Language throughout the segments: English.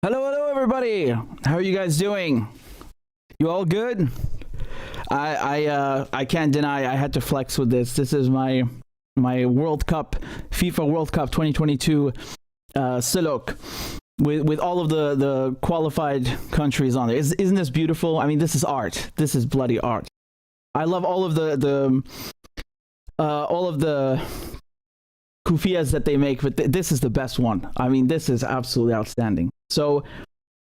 Hello, everybody. How are you guys doing? You all good? I can't deny I had to flex with this. This is my World Cup, FIFA World Cup 2022 Silok with all of the qualified countries on there. Isn't this beautiful? I mean, this is art. This is bloody art. I love all of the kufiyas that they make, but this is the best one. I mean, this is absolutely outstanding. So,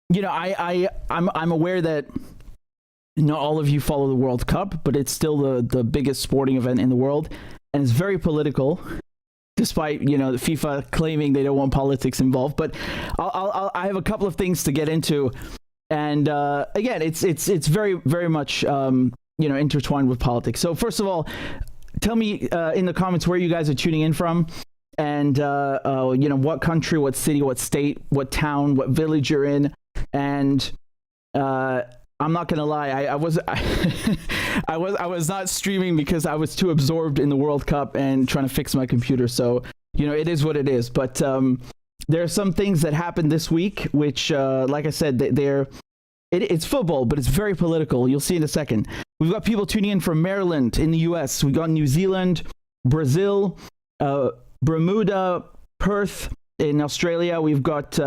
you know, I'm aware that not all of you follow the World Cup, but it's still the biggest sporting event in the world, and it's very political, despite, you know, FIFA claiming they don't want politics involved. But I have a couple of things to get into, and again, it's very, very much you know, intertwined with politics. So first of all, tell me in the comments where you guys are tuning in from, and you know, what country, what city, what state, what town, what village you're in. And I'm not gonna lie, I was not streaming because I was too absorbed in the World Cup and trying to fix my computer. So, you know, it is what it is. But there are some things that happened this week which, like I said, it's football, but it's very political. You'll see in a second. We've got people tuning in from Maryland in the US. We've got New Zealand, Brazil, Bermuda, Perth in Australia. We've got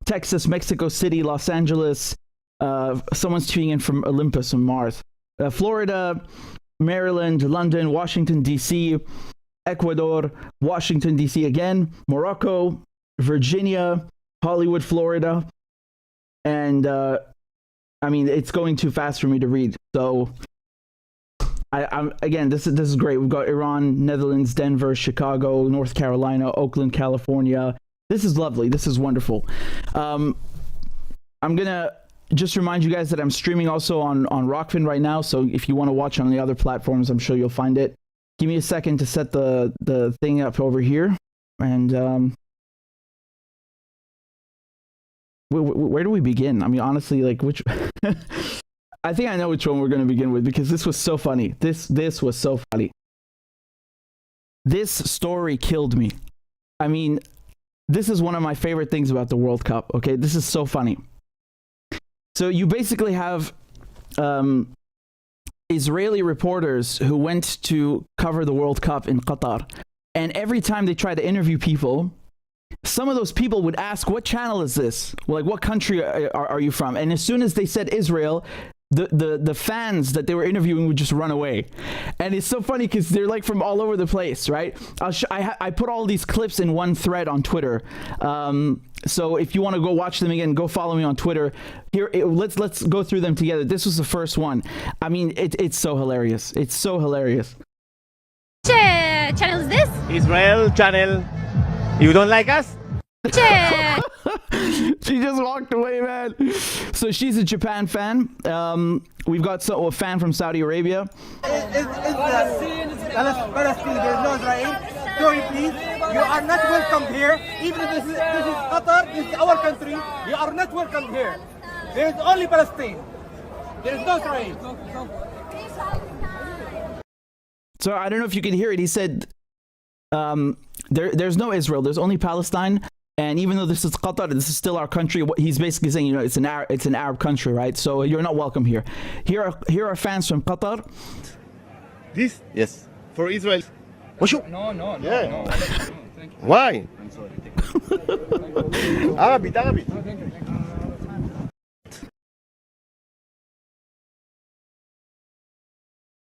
Texas, Mexico City, Los Angeles. Someone's tuning in from Olympus on Mars. Florida, Maryland, London, Washington, D.C., Ecuador, Washington, D.C. again, Morocco, Virginia, Hollywood, Florida. And I mean, it's going too fast for me to read. So I'm again, this is great. We've got Iran, Netherlands, Denver, Chicago, North Carolina, Oakland, California. This is lovely. This is wonderful. I'm gonna just remind you guys that I'm streaming also on Rockfin right now. So if you want to watch on the other platforms, I'm sure you'll find it. Give me a second to set the thing up over here. And where do we begin? I mean, honestly, like which? I think I know which one we're going to begin with, because this was so funny. This was so funny. This story killed me. I mean, this is one of my favorite things about the World Cup. Okay, this is so funny. So you basically have Israeli reporters who went to cover the World Cup in Qatar, and every time they try to interview people, some of those people would ask, what channel is this? Like, what country are you from? And as soon as they said Israel, the fans that they were interviewing would just run away. And it's so funny because they're like from all over the place, right? I put all these clips in one thread on Twitter. So if you want to go watch them again, go follow me on Twitter. Here, let's go through them together. This was the first one. I mean, it's so hilarious. It's so hilarious. Which channel is this? Israel channel. You don't like us? She just walked away, man. So she's a Japan fan. We've got a fan from Saudi Arabia. Palestine, there is no Israel. Sorry, please. You are not welcome here. Even if this is Qatar, this is our country. You are not welcome here. There is only Palestine. There is no Israel. So I don't know if you can hear it. He said, there's no Israel. There's only Palestine. And even though this is Qatar, this is still our country. He's basically saying, you know, it's an Arab country, right? So you're not welcome here. Here are fans from Qatar. This? Yes. For Israel. No. Yeah. No. Thank you. Why? I'm sorry. Arabic. No, thank you.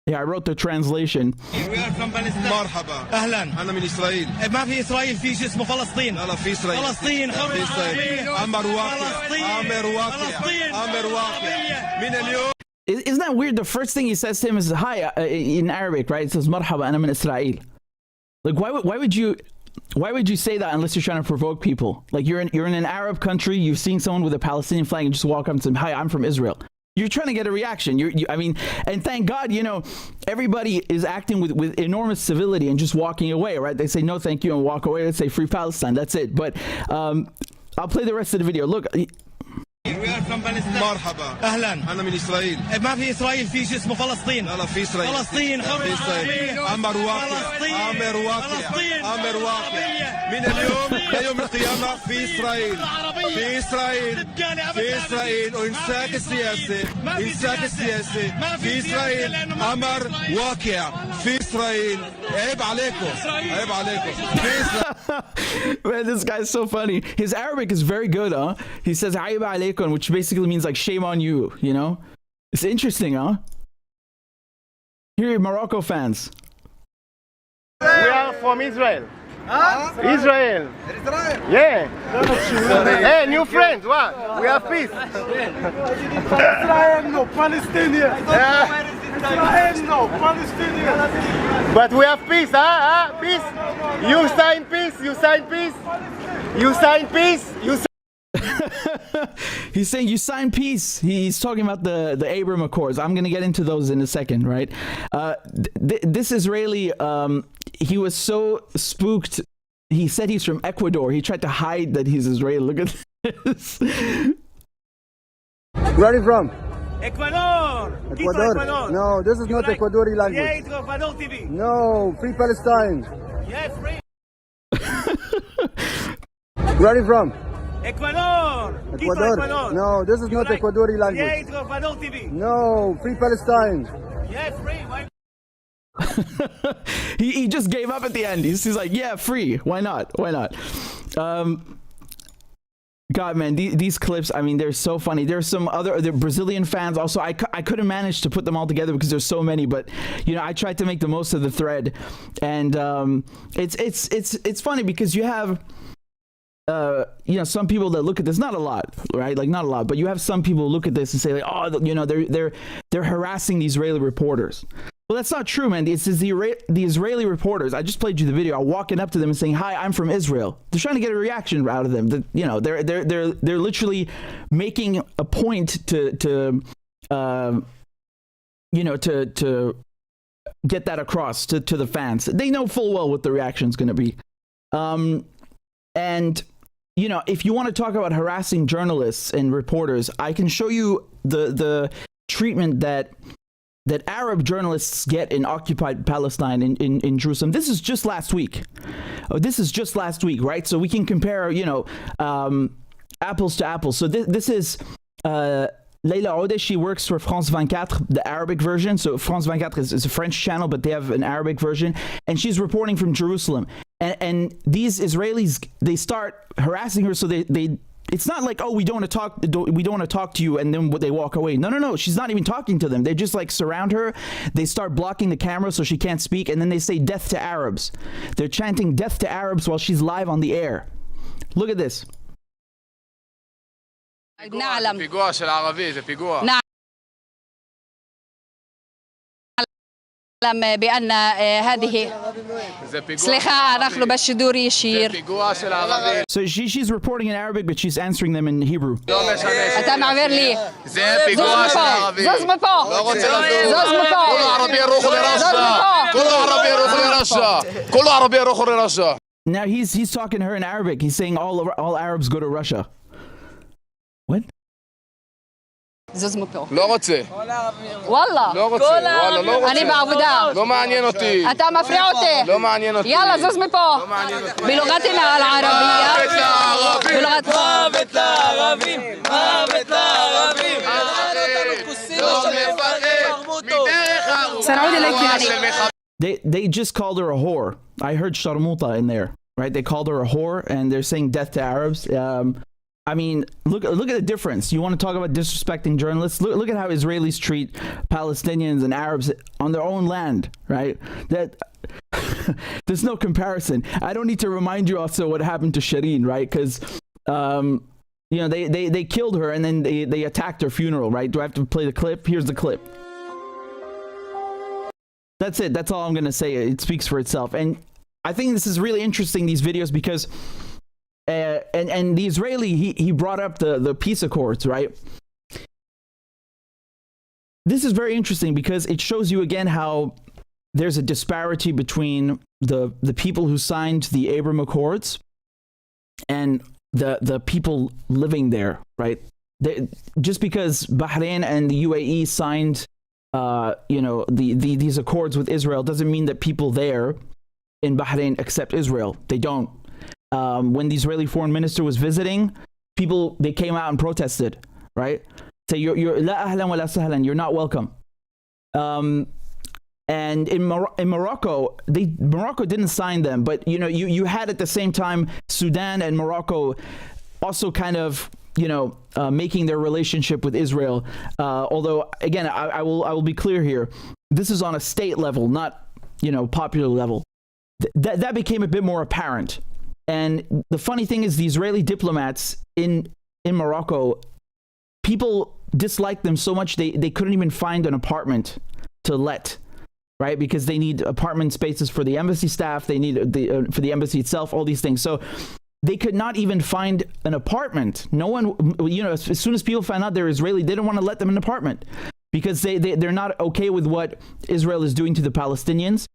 Yeah, I wrote the translation. We are from Palestine. مرحبا. أهلا. أنا من إسرائيل. ما في إسرائيل، في شيء اسمه فلسطين. لا في إسرائيل. فلسطين. في إسرائيل. أمر واقع. من اليوم. Isn't that weird? The first thing he says to him is hi in Arabic, right? It says marhaba, أنا من إسرائيل. Like, why would you say that unless you're trying to provoke people? Like, you're in an Arab country, you've seen someone with a Palestinian flag, and just walk up and say, hi, I'm from Israel. You're trying to get a reaction. I mean, and thank God, you know, everybody is acting with enormous civility and just walking away, right? They say no, thank you, and walk away. They say free Palestine. That's it. But I'll play the rest of the video. Look, We are from Palestine. مرحبا أهلا. أنا من إسرائيل. ما في إسرائيل، في شيء اسمه فلسطين. لا في إسرائيل. فلسطين حر. في إسرائيل. أمر واقع. أمر واقع. أمر واقع. من اليوم ليوم القيامة في إسرائيل. في إسرائيل. في إسرائيل وإمساك السياسي. إمساك السياسي. في إسرائيل أمر واقع. في إسرائيل. عيب عليكم. عيب عليكم. في إسرائيل. Man, this guy's so funny. His Arabic is very good, huh? He says "Ayyub alaykum," which basically means like "shame on you." You know, it's interesting, huh? Here, Morocco fans. We are from Israel. Israel. Yeah. Hey, new friends. What? We have peace. Israel, no Palestinian. Israel, no Palestinian. But we have peace, huh? Peace. You sign peace. You sign peace. You sign peace. You sign. He's saying you sign peace. He's talking about the Abraham Accords. I'm going to get into those in a second, right? This Israeli, he was so spooked. He said he's from Ecuador. He tried to hide that he's Israeli. Look at this. Where are you from? Ecuador. Ecuador. No, this is not Ecuadori language. Yeah, it's Ecuador TV. No, free Palestine. Yeah, free. Where are you from? Ecuador. Ecuador. No, this is not Ecuadori Yeah, language. it's Ecuador TV. No, free Palestine. Yeah, free. Why? he just gave up at the end. He's like, yeah, free. Why not? Why not? God, man, these clips, I mean, they're so funny. There's some other Brazilian fans also. I couldn't manage to put them all together because there's so many, but you know, I tried to make the most of the thread, and it's funny because you have you know, some people that look at this, not a lot, right? Like not a lot, but you have some people look at this and say like, oh, you know, they're harassing the Israeli reporters. Well, that's not true, man. This is the Israeli reporters. I just played you the video. I'm walking up to them and saying, "Hi, I'm from Israel." They're trying to get a reaction out of them. You know, they're literally making a point to you know, to get that across to the fans. They know full well what the reaction is going to be. And you know, if you want to talk about harassing journalists and reporters, I can show you the treatment that Arab journalists get in occupied Palestine in Jerusalem. This is just last week. This is just last week, right? So we can compare, you know, apples to apples. So this is Leila Ode. She works for France 24, the Arabic version. So France 24 is a French channel, but they have an Arabic version. And she's reporting from Jerusalem. And these Israelis, they start harassing her. So they it's not like, oh, we don't want to talk to you, and then they walk away. No. She's not even talking to them. They just like surround her. They start blocking the camera so she can't speak, and then they say death to Arabs. They're chanting death to Arabs while she's live on the air. Look at this. نعلم פיגוע של הערבי, זה פיגוע. نعلم بأن هذه سليخة نحن بالشدور يشير. So she's reporting in Arabic, but she's answering them in Hebrew. אתה معبر لي. זה פיגוע של הערבי. זוז מפה. לא רוצה זוז מפה. כל הערבי ירוחו לרשע. כל הערבי ירוחו לרשע. כל הערבי ירוחו לרשע. Now he's talking to her in Arabic. He's saying all Arabs go to Russia. What? זוז מפה. לא רוצה. والله. לא רוצה. וואלה, לא רוצה. אני בעבודה. לא מעניין אותי. אתה מפריע אותי. לא מעניין אותי. יאללה זוז מפה. בלغتنا العربية. מוות לערבים. מוות לערבים. سنعود إليك. They just called her a whore. I heard Sharmuta in there, right? They called her a whore, and they're saying death to Arabs. I mean, look at the difference. You want to talk about disrespecting journalists? Look at how Israelis treat Palestinians and Arabs on their own land, right? That there's no comparison. I don't need to remind you also what happened to Shireen, right? Because you know, they killed her and then they attacked her funeral, right? Do I have to play the clip? Here's the clip. That's it. That's all I'm gonna say. It speaks for itself. And I think this is really interesting, these videos, because and the Israeli, he brought up the peace accords, right? This is very interesting because it shows you again how there's a disparity between the people who signed the Abraham Accords and the people living there, right? just because Bahrain and the UAE signed, these accords with Israel doesn't mean that people there in Bahrain accept Israel. They don't. When the Israeli foreign minister was visiting, they came out and protested, right? Say you're la ahlan wa la sahlan, you're not welcome. And in Morocco, Morocco didn't sign them, but you had at the same time Sudan and Morocco also kind of making their relationship with Israel. Although again, I will be clear here, this is on a state level, not popular level. That became a bit more apparent. And the funny thing is, the Israeli diplomats in Morocco, people disliked them so much they couldn't even find an apartment to let, right? Because they need apartment spaces for the embassy staff, they need for the embassy itself, all these things. So they could not even find an apartment. No one, as soon as people found out they're Israeli, they didn't want to let them an apartment because they're not okay with what Israel is doing to the Palestinians,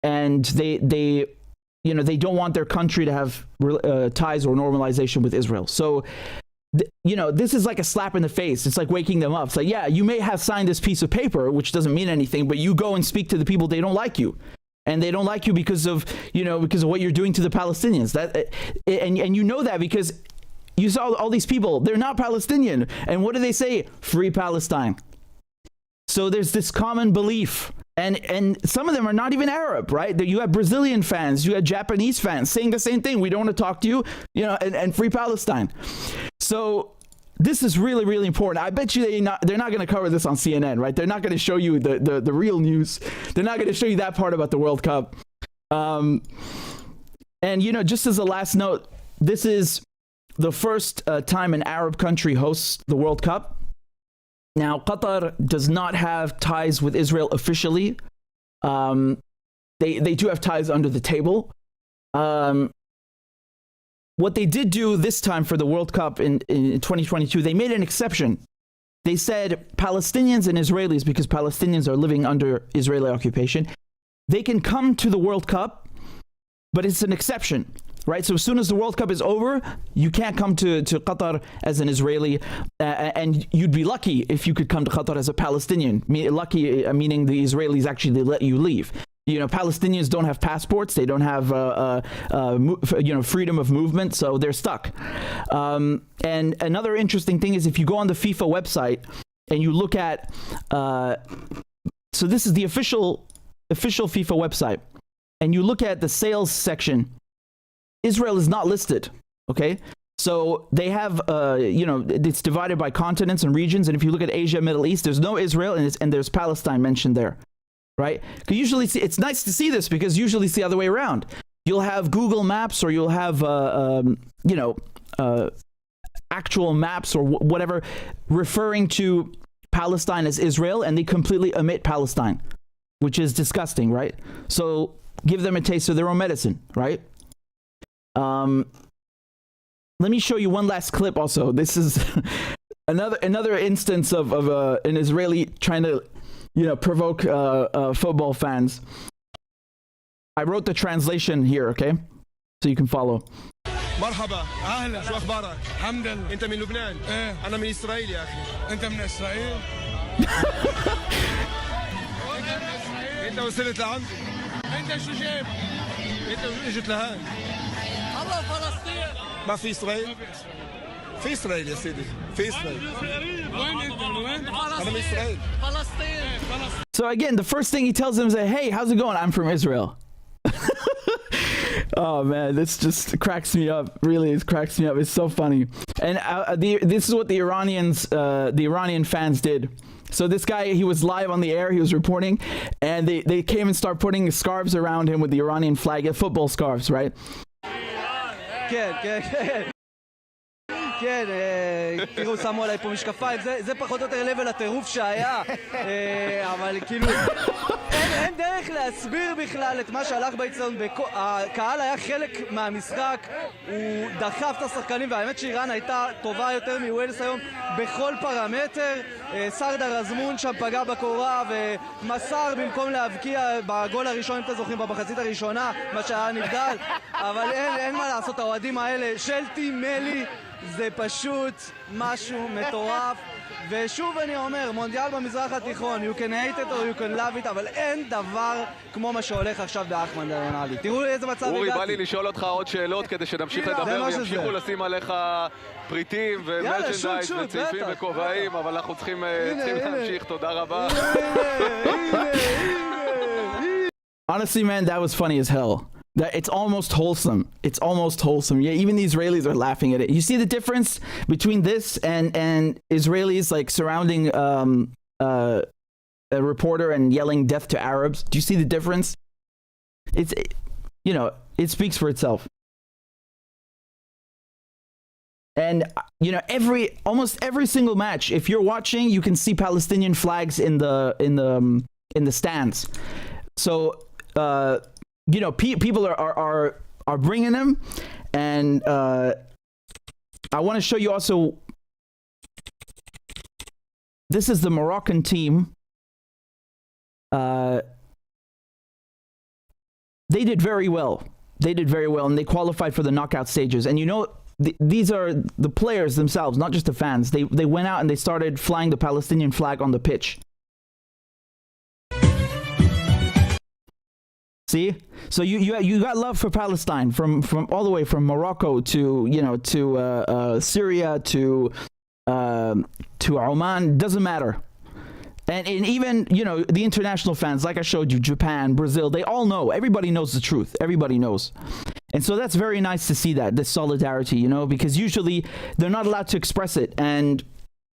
and they don't want their country to have ties or normalization with Israel. So, this is like a slap in the face. It's like waking them up. It's like, yeah, you may have signed this piece of paper, which doesn't mean anything, but you go and speak to the people, they don't like you. And they don't like you because of what you're doing to the Palestinians. And you know that because you saw all these people, they're not Palestinian. And what do they say? Free Palestine. So there's this common belief. And some of them are not even Arab, right? You have Brazilian fans, you have Japanese fans saying the same thing. We don't want to talk to you, and free Palestine. So this is really, really important. I bet you they're not going to cover this on CNN, right? They're not going to show you the real news. They're not going to show you that part about the World Cup. And just as a last note, this is the first time an Arab country hosts the World Cup. Now, Qatar does not have ties with Israel officially. They do have ties under the table. What they did do this time for the World Cup in 2022, they made an exception. They said Palestinians and Israelis, because Palestinians are living under Israeli occupation, they can come to the World Cup, but it's an exception. Right, so as soon as the World Cup is over, you can't come to Qatar as an Israeli, and you'd be lucky if you could come to Qatar as a Palestinian. Lucky, meaning the Israelis actually let you leave. Palestinians don't have passports; they don't have freedom of movement, so they're stuck. And another interesting thing is if you go on the FIFA website and you look at, so this is the official FIFA website, and you look at the sales section. Israel is not listed, okay? So they have, it's divided by continents and regions. And if you look at Asia, Middle East, there's no Israel and there's Palestine mentioned there, right? Because usually it's nice to see this because usually it's the other way around. You'll have Google Maps or you'll have, actual maps or whatever referring to Palestine as Israel, and they completely omit Palestine, which is disgusting, right? So give them a taste of their own medicine, right? Let me show you one last clip also. This is another instance of an Israeli trying to provoke football fans. I wrote the translation here, okay? So you can follow. مرحبا اهلا شو اخبارك؟ الحمد لله. انت من لبنان؟ ايه انا من اسرائيل يا اخي. انت من اسرائيل؟ انت وصلت لعندي. انت شو جايب؟ انت اجت لهان. الله فلسطين. ما في اسرائيل؟ في اسرائيل يا سيدي، في اسرائيل. وين انت من وين؟ انا من اسرائيل. فلسطين. So again, the first thing he tells them is, "Hey, how's it going? I'm from Israel." Oh man, this just cracks me up. Really, it cracks me up. It's so funny. And this is what the Iranian fans did. So this guy, he was live on the air. He was reporting, and they came and started putting scarves around him with the Iranian flag, football scarves, right? כן, תראו, שמו עליי פה משקפיים, זה פחות או יותר לבל הטירוף שהיה, אבל כאילו, אין דרך להסביר בכלל את מה שהלך באצטדיון. הקהל היה חלק מהמשחק, הוא דחף את השחקנים, והאמת שאיראן הייתה טובה יותר מווילס היום בכל פרמטר. סרדר אזמון שם פגע בקורה ומסר במקום להבקיע בגול הראשון, אם אתם זוכרים, במחצית הראשונה, מה שהיה נבדל, אבל אין מה לעשות, האוהדים האלה של טים מלי זה פשוט משהו מטורף. ושוב אני אומר, מונדיאל במזרח התיכון, you can hate it or you can love it, אבל אין דבר כמו מה שהולך עכשיו באחמד אלנעלי. תראו איזה מצב הגעתי. אורי, בא לי לשאול אותך עוד שאלות כדי שנמשיך לדבר וימשיכו לשים עליך פריטים ומרצ'נדייז וצעיפים וכובעים, אבל אנחנו צריכים להמשיך. תודה רבה. Honestly, man, that was funny as hell. It's almost wholesome. It's almost wholesome. Yeah, even the Israelis are laughing at it. You see the difference between this and Israelis like surrounding a reporter and yelling "death to Arabs"? Do you see the difference? It speaks for itself. And almost every single match, if you're watching, you can see Palestinian flags in the stands. So people are bringing them, and I want to show you also. This is the Moroccan team. They did very well. And they qualified for the knockout stages. And these are the players themselves, not just the fans. They went out and they started flying the Palestinian flag on the pitch. See, so you got love for Palestine from all the way from Morocco to Syria to Oman. Doesn't matter. And even the international fans, like I showed you, Japan, Brazil, they all know. Everybody knows the truth. Everybody knows. And so that's very nice to see this solidarity, because usually they're not allowed to express it, and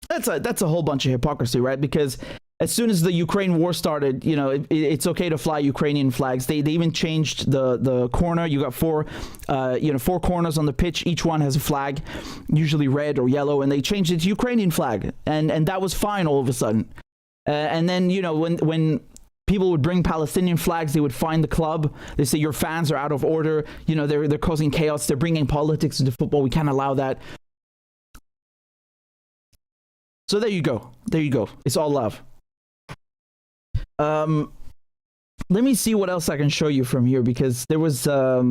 that's a whole bunch of hypocrisy, right? Because as soon as the Ukraine war started, it's okay to fly Ukrainian flags. They even changed the corner. You got four corners on the pitch. Each one has a flag, usually red or yellow, and they changed it to Ukrainian flag, and that was fine all of a sudden. And then when people would bring Palestinian flags, they would find the club. They say your fans are out of order. They're causing chaos. They're bringing politics into football. We can't allow that. So there you go. It's all love. Let me see what else I can show you from here, because there was I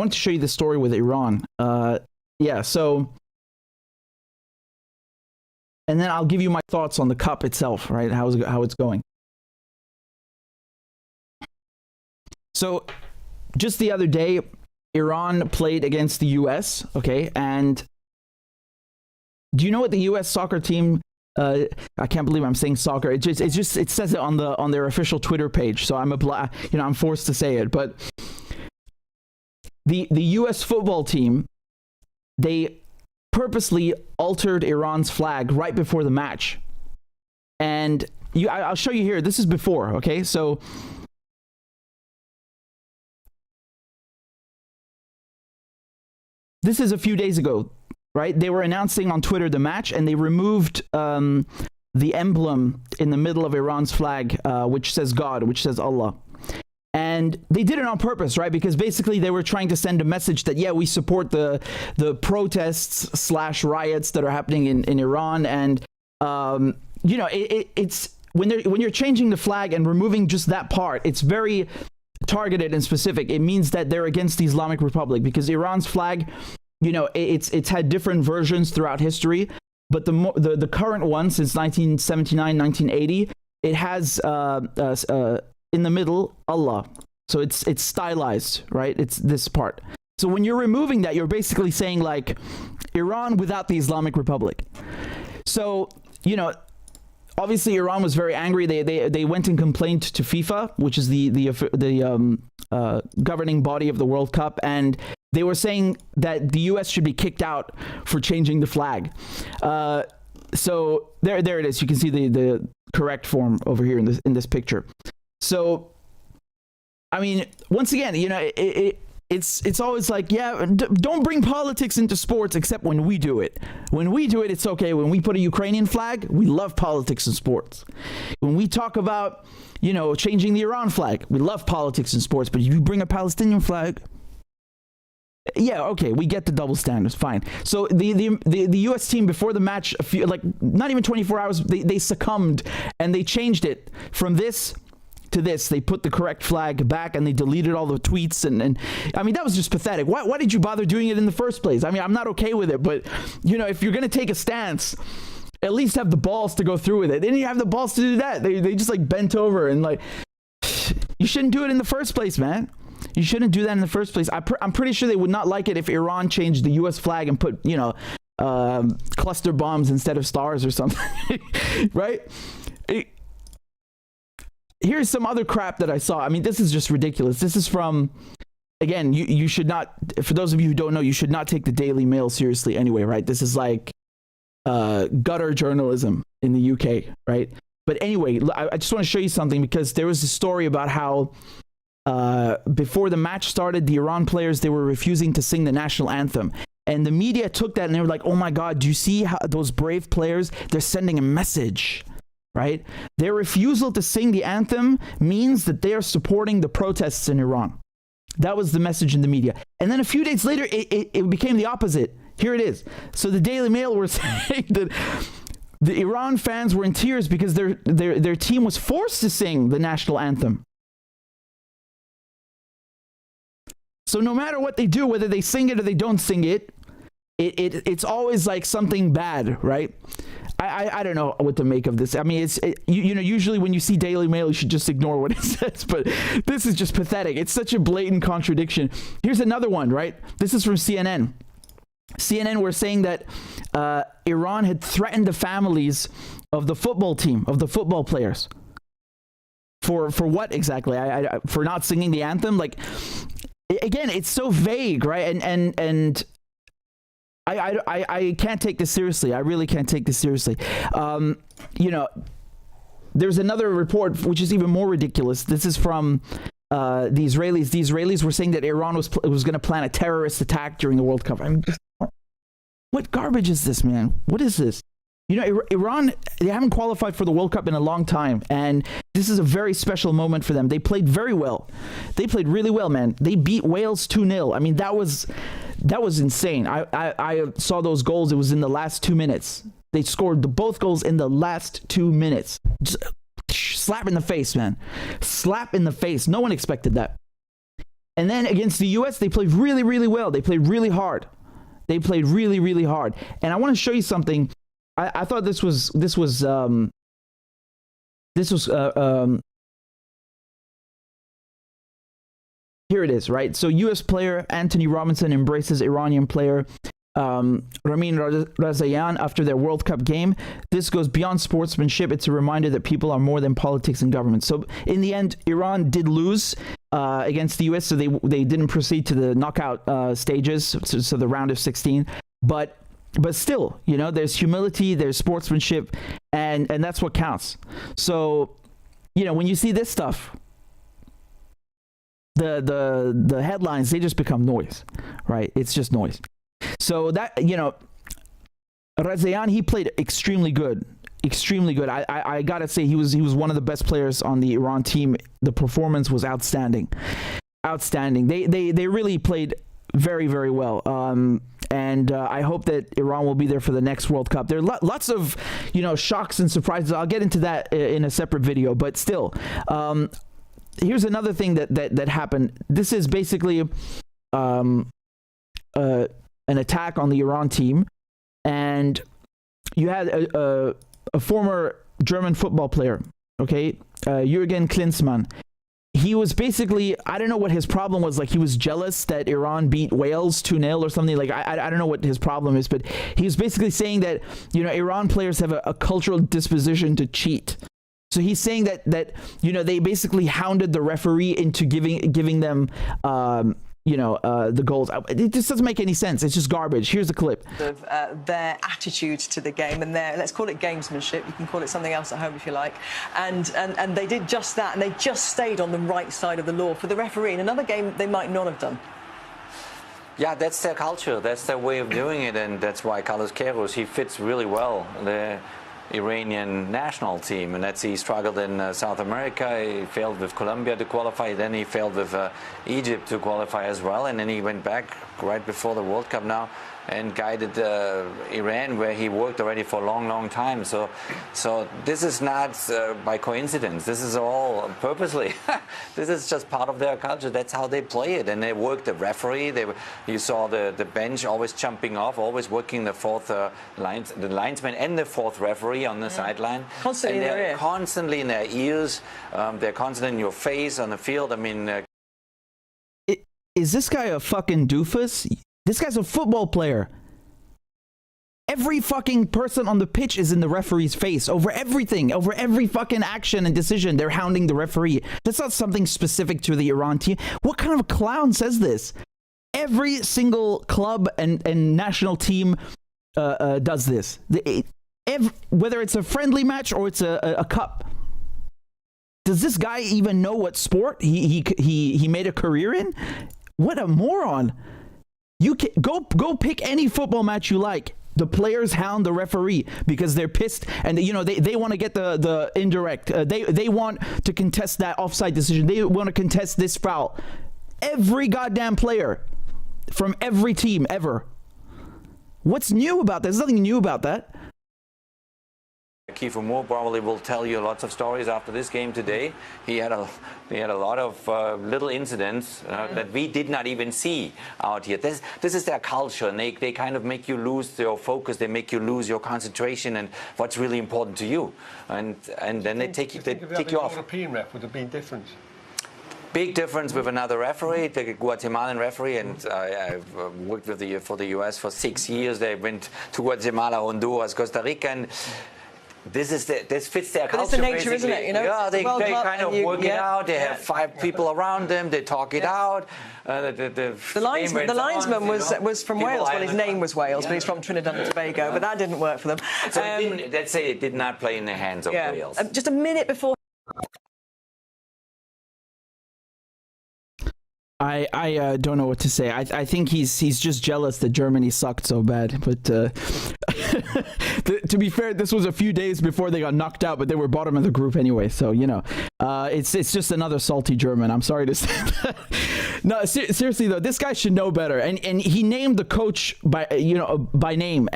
want to show you the story with Iran. So and then I'll give you my thoughts on the cup itself, right? How it's going. So just the other day, Iran played against the US, okay? And do you know what the US soccer team I can't believe I'm saying soccer. It says it on their official Twitter page, so I'm forced to say it. But the U.S. football team, they purposely altered Iran's flag right before the match, and I'll show you here. This is before, okay? So this is a few days ago. Right, they were announcing on Twitter the match, and they removed the emblem in the middle of Iran's flag, which says God, which says Allah. And they did it on purpose, right? Because basically they were trying to send a message that, yeah, we support the protests / riots that are happening in Iran. And, it's when you're changing the flag and removing just that part, it's very targeted and specific. It means that they're against the Islamic Republic, because Iran's flag, it's had different versions throughout history, but the current one since 1979, 1980, it has in the middle Allah. So it's stylized, right? It's this part. So when you're removing that, you're basically saying like Iran without the Islamic Republic. So obviously Iran was very angry. They went and complained to FIFA, which is the governing body of the World Cup, and they were saying that the U.S. should be kicked out for changing the flag. So there it is. You can see the correct form over here in this picture. So, I mean, once again, it's always like, yeah, don't bring politics into sports except when we do it. When we do it, it's okay. When we put a Ukrainian flag, we love politics in sports. When we talk about, changing the Iran flag, we love politics in sports. But if you bring a Palestinian flag, yeah, okay, we get the double standards, fine. So the U.S. team before the match, not even 24 hours, they succumbed, and they changed it from this to this. They put the correct flag back and they deleted all the tweets. And I mean, that was just pathetic. Why did you bother doing it in the first place? I mean, I'm not okay with it, but, you know, if you're going to take a stance, at least have the balls to go through with it. They didn't have the balls to do that. They just like bent over and like, you shouldn't do it in the first place, man. You shouldn't do that in the first place. I'm pretty sure they would not like it if Iran changed the U.S. flag and put, you know, cluster bombs instead of stars or something, right? Here's some other crap that I saw. I mean, this is just ridiculous. This is from, again, you should not, for those of you who don't know, you should not take the Daily Mail seriously anyway, right? This is like gutter journalism in the UK, right? But anyway, I just want to show you something, because there was a story about how before the match started, the Iran players, they were refusing to sing the national anthem. And the media took that and they were like, oh my God, do you see how those brave players, they're sending a message, right? Their refusal to sing the anthem means that they are supporting the protests in Iran. That was the message in the media. And then a few days later, it became the opposite. Here it is. So the Daily Mail were saying that the Iran fans were in tears because their team was forced to sing the national anthem. So no matter what they do, whether they sing it or they don't sing it, it's always like something bad, right? I don't know what to make of this. I mean, you know, usually when you see Daily Mail, you should just ignore what it says, but this is just pathetic. It's such a blatant contradiction. Here's another one, right? This is from CNN. CNN were saying that Iran had threatened the families of the football team, of the football players. For what exactly? For not singing the anthem? Like, again, it's so vague, right? And I can't take this seriously. I really can't take this seriously. You know, there's another report which is even more ridiculous. This is from the Israelis. The Israelis were saying that Iran was going to plan a terrorist attack during the World Cup. I mean, what garbage is this, man? What is this? You know, Iran, they haven't qualified for the World Cup in a long time, and this is a very special moment for them. They played very well. They played really well, man. They beat Wales 2-0. I mean, that was insane. I saw those goals. It was in the last 2 minutes. They scored both goals in the last 2 minutes. Just slap in the face, man. Slap in the face. No one expected that. And then against the U.S., they played really, really well. They played really hard. They played really, really hard. And I want to show you something. I thought this was here it is, right? So U.S. player Anthony Robinson embraces Iranian player Ramin Razayan after their World Cup game. This goes beyond sportsmanship. It's a reminder that people are more than politics and government. So in the end, Iran did lose against the U.S., so they didn't proceed to the knockout stages, so the round of 16. But still, you know, there's humility, there's sportsmanship, and that's what counts. So, you know, when you see this stuff, the headlines, they just become noise, right? It's just noise. So that, you know, Razayan, he played extremely good. I gotta say, he was one of the best players on the Iran team. The performance was outstanding. They really played very, very well. And I hope that Iran will be there for the next World Cup. There are lots of, you know, shocks and surprises. I'll get into that in a separate video, but still, here's another thing that happened. This is basically an attack on the Iran team, and you had a former German football player, okay, Jürgen Klinsmann. He was basically, I don't know what his problem was. Like, he was jealous that Iran beat Wales 2-0 or something. Like, I don't know what his problem is, but he was basically saying that, you know, Iran players have a cultural disposition to cheat. So he's saying that you know, they basically hounded the referee into giving them the goals. It just doesn't make any sense. It's just garbage. Here's a clip. Their attitude to the game and their, let's call it gamesmanship. You can call it something else at home if you like. And they did just that, and they just stayed on the right side of the law. For the referee, in another game, they might not have done. Yeah, that's their culture. That's their way of doing it, and that's why Carlos Queiroz, he fits really well the Iranian national team, and that's he struggled in South America. He failed with Colombia to qualify, then he failed with Egypt to qualify as well, and then he went back right before the World Cup now and guided Iran, where he worked already for a long time. So this is not by coincidence. This is all purposely. This is just part of their culture. That's how they play it. And they work the referee. You saw the bench always jumping off, always working the fourth the linesman and the fourth referee on the sideline. Constantly in their ear. Constantly in their ears. They're constantly in your face on the field. I mean, is this guy a fucking doofus? This guy's a football player. Every fucking person on the pitch is in the referee's face over everything, over every fucking action and decision. They're hounding the referee. That's not something specific to the Iran team. What kind of a clown says this? Every single club and national team does this. Whether it's a friendly match or it's a cup. Does this guy even know what sport he made a career in? What a moron. You can go pick any football match you like. The players hound the referee because they're pissed, and they want to get the indirect. They want to contest that offside decision. They want to contest this foul. Every goddamn player from every team ever. What's new about that? There's nothing new about that. Kiefer Moore probably will tell you lots of stories after this game today. He had a lot of little incidents that we did not even see out here. This is their culture, and they kind of make you lose your focus. They make you lose your concentration and what's really important to you. And then they take you off. European ref would have been different. Big difference with another referee, the Guatemalan referee, and I've worked for the US for 6 years. They went to Guatemala, Honduras, Costa Rica, and this fits their culture. But it's the nature, isn't it? Yeah, they kind of work it out. They have 5 people around them. They talk it out. The linesman was from Wales. Well, his name was Wales, but he's from Trinidad and Tobago. But that didn't work for them. So let's say it did not play in the hands of Wales. Just a minute before. I don't know what to say. I think he's just jealous that Germany sucked so bad. But to be fair, this was a few days before they got knocked out, but they were bottom of the group anyway. So it's just another salty German. I'm sorry to say that. No, seriously though, this guy should know better. And he named the coach by name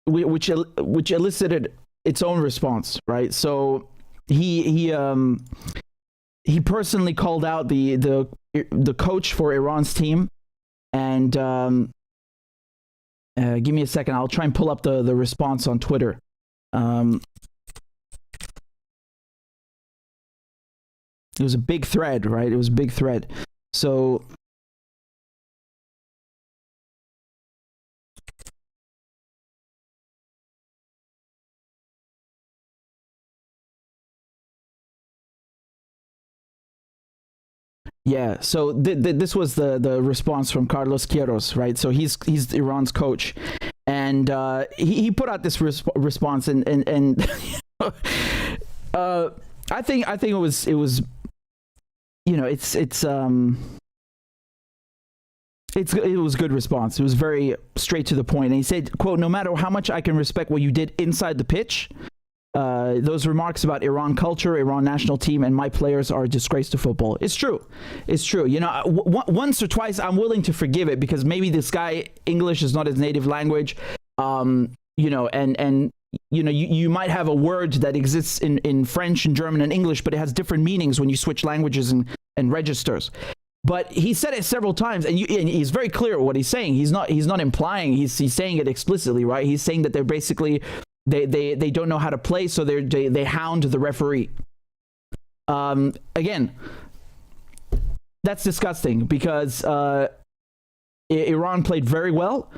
which elicited its own response, right? So he personally called out the coach for Iran's team, and give me a second. I'll try and pull up the response on Twitter. It was a big thread, right? It was a big thread. So yeah, so this was the response from Carlos Queiroz, right? So he's Iran's coach, and he put out this response, and I think it was it was a good response. It was very straight to the point, and he said, "quote No matter how much I can respect what you did inside the pitch, those remarks about Iran culture, Iran national team, and my players are a disgrace to football." It's true. It's true. Once or twice, I'm willing to forgive it because maybe this guy, English is not his native language. You might have a word that exists in French and German and English, but it has different meanings when you switch languages and registers. But he said it several times, and he's very clear what he's saying. He's not implying. He's saying it explicitly, right? He's saying that they're basically they don't know how to play, so they hound the referee. Again, that's disgusting because Iran played very well.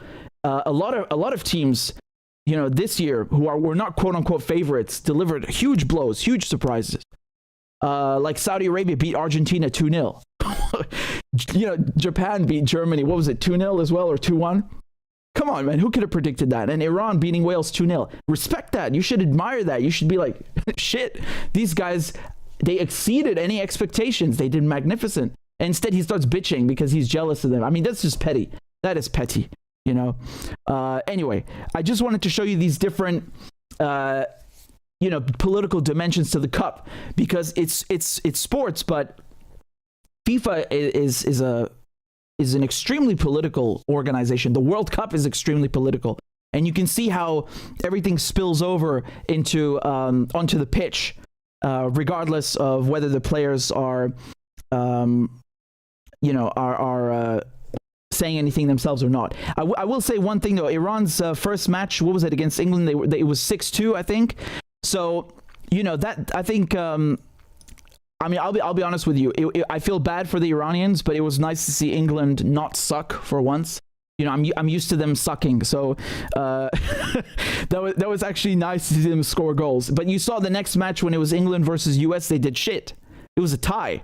A lot of teams, this year were not quote unquote favorites delivered huge blows, huge surprises. Like Saudi Arabia beat Argentina 2-0. Japan beat Germany. What was it, 2-0 as well, or 2-1? Come on, man. Who could have predicted that? And Iran beating Wales 2-0. Respect that. You should admire that. You should be like, shit, these guys, they exceeded any expectations. They did magnificent. And instead, he starts bitching because he's jealous of them. I mean, that's just petty. That is petty, Anyway, I just wanted to show you these different, political dimensions to the cup because it's sports, but FIFA is a is an extremely political organization. The World Cup is extremely political. And you can see how everything spills over into onto the pitch, regardless of whether the players are, saying anything themselves or not. I will say one thing though. Iran's first match, what was it, against England? It was 6-2, I think. So that, I think. I mean, I'll be honest with you. I feel bad for the Iranians, but it was nice to see England not suck for once. I'm used to them sucking, so that was actually nice to see them score goals. But you saw the next match when it was England versus US, they did shit. It was a tie.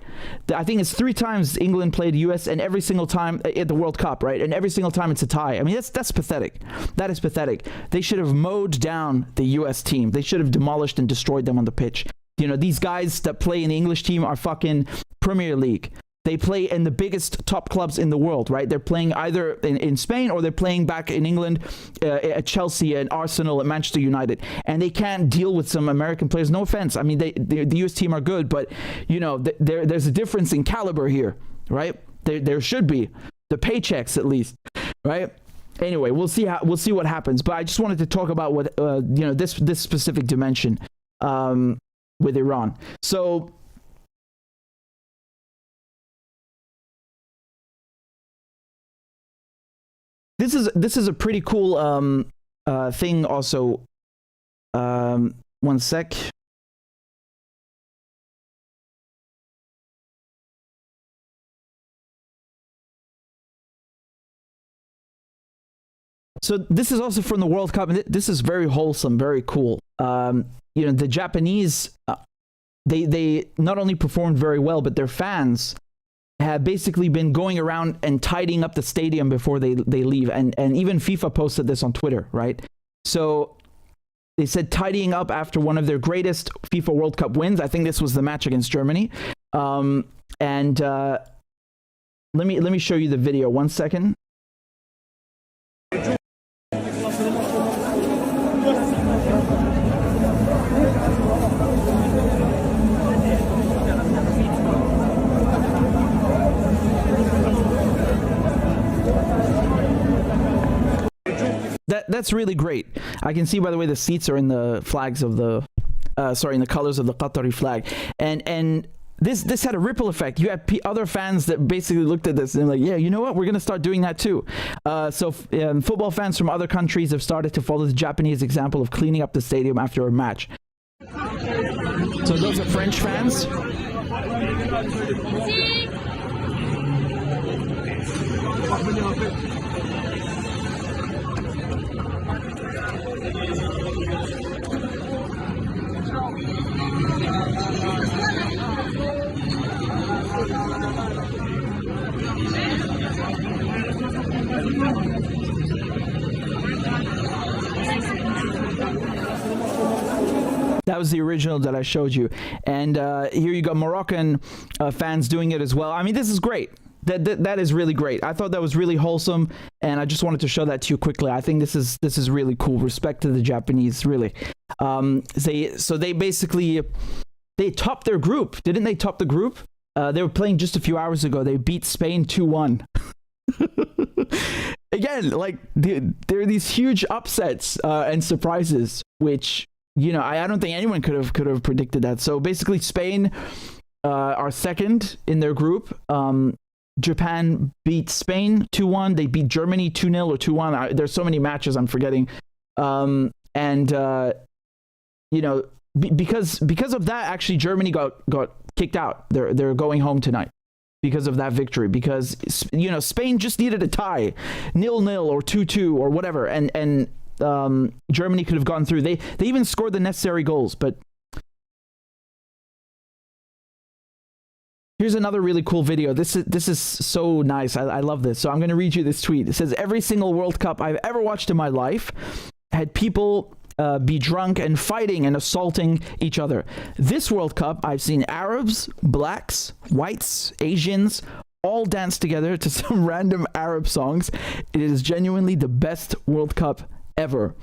I think it's 3 times England played US, and every single time at the World Cup, right? And every single time it's a tie. I mean, that's pathetic. That is pathetic. They should have mowed down the US team. They should have demolished and destroyed them on the pitch. These guys that play in the English team are fucking Premier League. They play in the biggest top clubs in the world, right? They're playing either in Spain or they're playing back in England at Chelsea and Arsenal and Manchester United. And they can't deal with some American players. No offense. I mean, the US team are good, but, there's a difference in caliber here, right? There should be. The paychecks, at least, right? Anyway, we'll see what happens. But I just wanted to talk about what, this specific dimension with Iran. So, This is a pretty cool thing also. One sec. So this is also from the World Cup, and this is very wholesome, very cool. The Japanese, they not only performed very well, but their fans have basically been going around and tidying up the stadium before they leave. And even FIFA posted this on Twitter, right? So they said tidying up after one of their greatest FIFA World Cup wins. I think this was the match against Germany. Let me show you the video. 1 second. That's really great. I can see, by the way, the seats are in the flags of the, in the colors of the Qatari flag, and this had a ripple effect. You had other fans that basically looked at this and they're like, yeah, you know what, we're gonna start doing that too. Football fans from other countries have started to follow the Japanese example of cleaning up the stadium after a match. So those are French fans. That was the original that I showed you. And here you got Moroccan fans doing it as well. I mean, this is great. That is really great. I thought that was really wholesome, and I just wanted to show that to you quickly. I think this is really cool. Respect to the Japanese, really. They basically topped their group. Didn't they top the group? They were playing just a few hours ago. They beat Spain 2-1. Again, like there are these huge upsets and surprises, which I don't think anyone could have predicted that. So basically, Spain are second in their group. Japan beat Spain 2-1. They beat Germany 2-0 or 2-1. There's so many matches I'm forgetting. Because of that, actually, Germany got kicked out. They're going home tonight because of that victory. Because Spain just needed a tie, 0-0 or 2-2 or whatever, and Germany could have gone through. They even scored the necessary goals, but. Here's another really cool video. This is so nice. I love this. So I'm going to read you this tweet. It says, every single World Cup I've ever watched in my life had people be drunk and fighting and assaulting each other. This World Cup, I've seen Arabs, blacks, whites, Asians, all dance together to some random Arab songs. It is genuinely the best World Cup ever.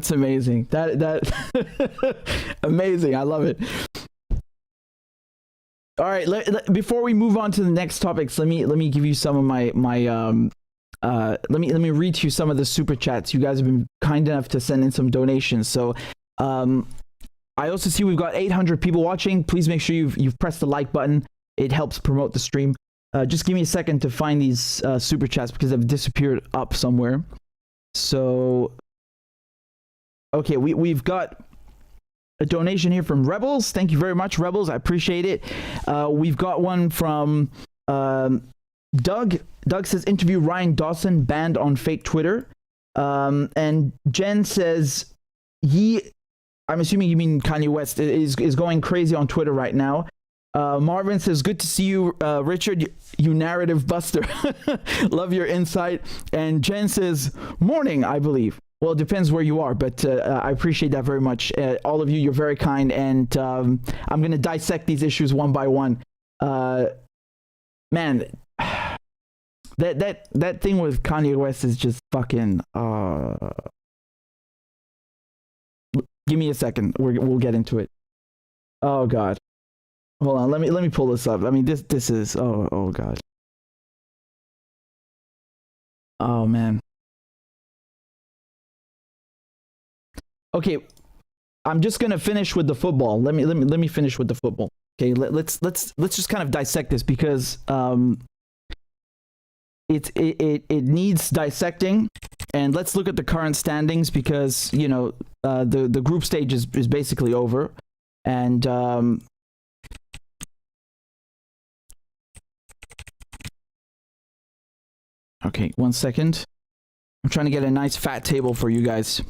That's amazing. That amazing. I love it. All right. Before we move on to the next topics, let me give you some of my let me read to you some of the super chats. You guys have been kind enough to send in some donations. So I also see we've got 800 people watching. Please make sure you've pressed the like button. It helps promote the stream. Just give me a second to find these super chats because they've disappeared up somewhere. So, okay, we've got a donation here from Rebels. Thank you very much, Rebels. I appreciate it. We've got one from Doug. Doug says, interview Ryan Dawson, banned on fake Twitter. And Jen says, I'm assuming you mean Kanye West, is going crazy on Twitter right now. Marvin says, good to see you, Richard, you narrative buster. Love your insight. And Jen says, morning, I believe. Well, it depends where you are, but I appreciate that very much. All of you, you're very kind, and I'm going to dissect these issues one by one. Man, that thing with Kanye West is just fucking... Give me a second. We'll get into it. Oh, God. Hold on, let me pull this up. I mean, this is oh God. Oh man. Okay, I'm just gonna finish with the football. Let me finish with the football. Okay, let's just kind of dissect this because it needs dissecting, and let's look at the current standings because you know the group stage is basically over, and okay, 1 second. I'm trying to get a nice fat table for you guys.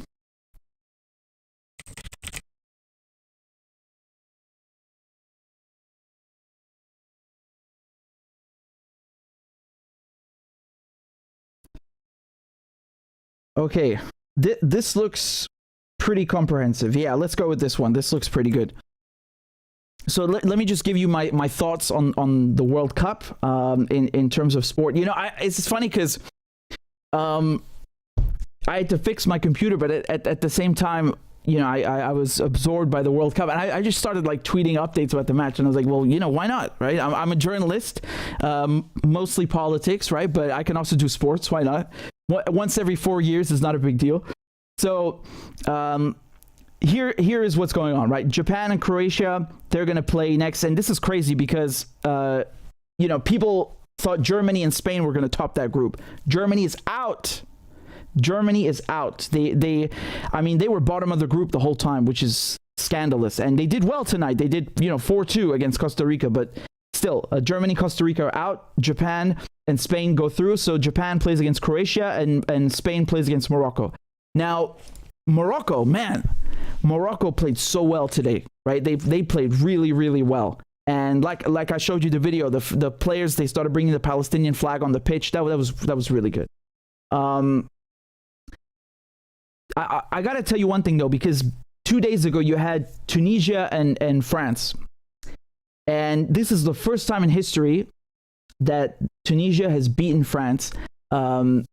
Okay, this looks pretty comprehensive. Yeah, let's go with this one. This looks pretty good. So let me just give you my thoughts on the World Cup in terms of sport. You know, it's funny because I had to fix my computer, but at the same time, you know, I was absorbed by the World Cup, and I just started like tweeting updates about the match, and I was like, well, you know, why not, right? I'm a journalist, mostly politics, right? But I can also do sports. Why not? Once every 4 years is not a big deal. So here is what's going on, right? Japan and Croatia, they're going to play next. And this is crazy because, you know, people thought Germany and Spain were going to top that group. Germany is out. Germany is out. I mean, they were bottom of the group the whole time, which is scandalous. And they did well tonight. They did, you know, 4-2 against Costa Rica. But still, Germany, Costa Rica are out. Japan and Spain go through. So Japan plays against Croatia and Spain plays against Morocco. Now, Morocco, man, Morocco played so well today, right? They played really, really well. And like I showed you the video, the players, they started bringing the Palestinian flag on the pitch. That was really good. I got to tell you one thing though, because 2 days ago you had Tunisia and France. And this is the first time in history that Tunisia has beaten France. You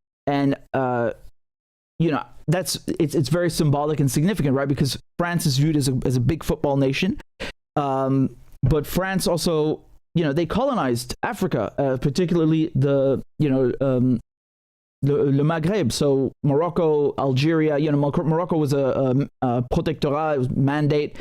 know, it's very symbolic and significant, right? Because France is viewed as a big football nation. But France also, you know, they colonized Africa, particularly the Maghreb. So Morocco, Algeria, you know, Morocco was a protectorate, it was mandate.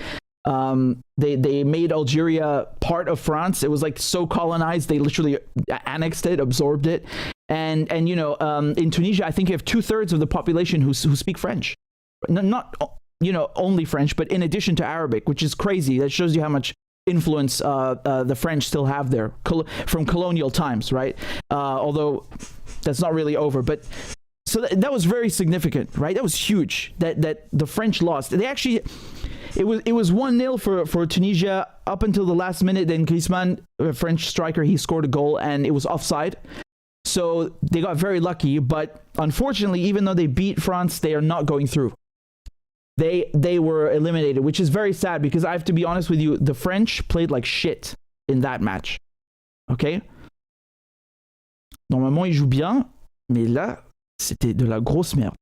They made Algeria part of France. It was like so colonized, they literally annexed it, absorbed it. And you know, in Tunisia, I think you have 2/3 of the population who speak French. Not you know, only French, but in addition to Arabic, which is crazy. That shows you how much influence the French still have there from colonial times, right? Although that's not really over. But so that was very significant, right? That was huge. That the French lost. They actually, it was 1-0 for Tunisia up until the last minute. Then Griezmann, a French striker, he scored a goal and it was offside. So they got very lucky, but unfortunately, even though they beat France, they are not going through. They were eliminated, which is very sad because I have to be honest with you, the French played like shit in that match. Okay? Normalement, ils jouent bien, mais là, c'était de la grosse merde.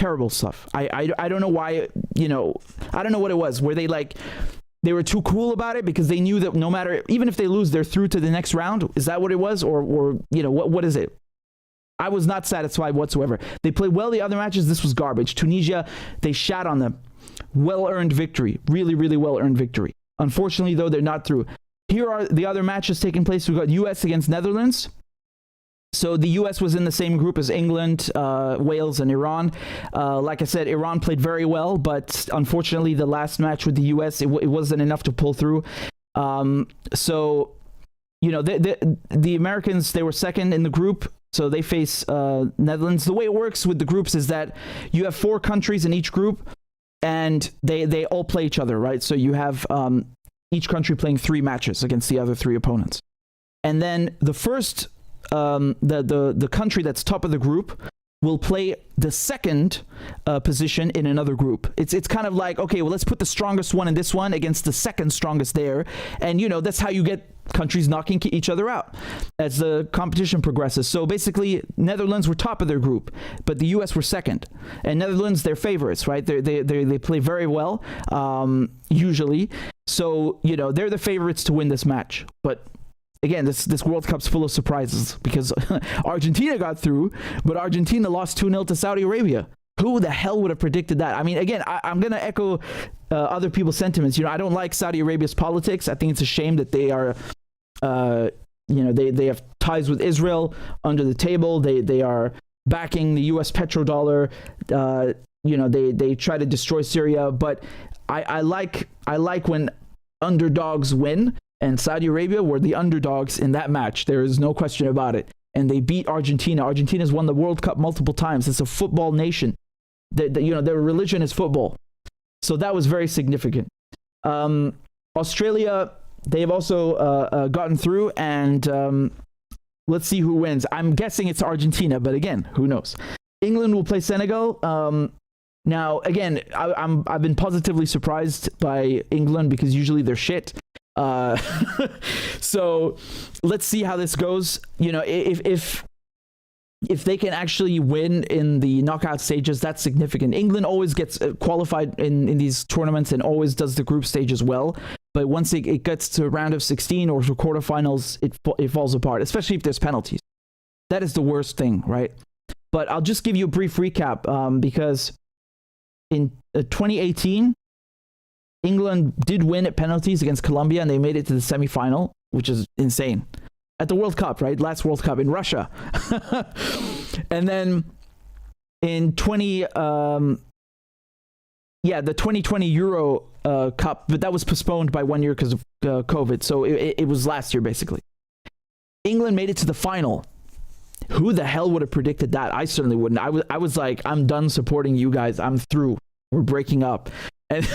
Terrible stuff. I don't know why, I don't know what it was. Were they were too cool about it because they knew that no matter, even if they lose, they're through to the next round? Is that what it was? Or what is it? I was not satisfied whatsoever. They played well the other matches. This was garbage. Tunisia, they shat on them. Well-earned victory. Really, really well-earned victory. Unfortunately, though, they're not through. Here are the other matches taking place. We've got US against Netherlands. So the US was in the same group as England, Wales, and Iran. Like I said, Iran played very well, but unfortunately, the last match with the US, it wasn't enough to pull through. So, the Americans, they were second in the group. So they face Netherlands. The way it works with the groups is that you have 4 countries in each group, and they all play each other, right? So you have each country playing 3 matches against the other 3 opponents. And then the first, the country that's top of the group will play the second position in another group. It's kind of like, okay, well, let's put the strongest one in this one against the second strongest there. And, that's how you get countries knocking each other out as the competition progresses. So basically, Netherlands were top of their group, but the US were second. And Netherlands, they're favorites, right? They play very well, usually. So, they're the favorites to win this match. But again, this World Cup's full of surprises because Argentina got through, but Argentina lost 2-0 to Saudi Arabia. Who the hell would have predicted that? I mean, again, I'm going to echo other people's sentiments. I don't like Saudi Arabia's politics. I think it's a shame that they are, they have ties with Israel under the table. They are backing the U.S. petrodollar. They try to destroy Syria. But I like when underdogs win. And Saudi Arabia were the underdogs in that match. There is no question about it. And they beat Argentina. Argentina's won the World Cup multiple times. It's a football nation. Their religion is football. So that was very significant. Australia, they've also gotten through. And let's see who wins. I'm guessing it's Argentina. But again, who knows? England will play Senegal. Now, again, I've been positively surprised by England because usually they're shit. So let's see how this goes. If they can actually win in the knockout stages, that's significant. England always gets qualified in these tournaments and always does the group stages well. But once it gets to round of 16 or to quarterfinals, it falls apart, especially if there's penalties. That is the worst thing, right? But I'll just give you a brief recap because in 2018, England did win at penalties against Colombia, and they made it to the semifinal, which is insane. At the World Cup, right? Last World Cup in Russia. And then in the 2020 Euro Cup, but that was postponed by 1 year because of COVID. So it was last year, basically. England made it to the final. Who the hell would have predicted that? I certainly wouldn't. I was like, I'm done supporting you guys. I'm through. We're breaking up. And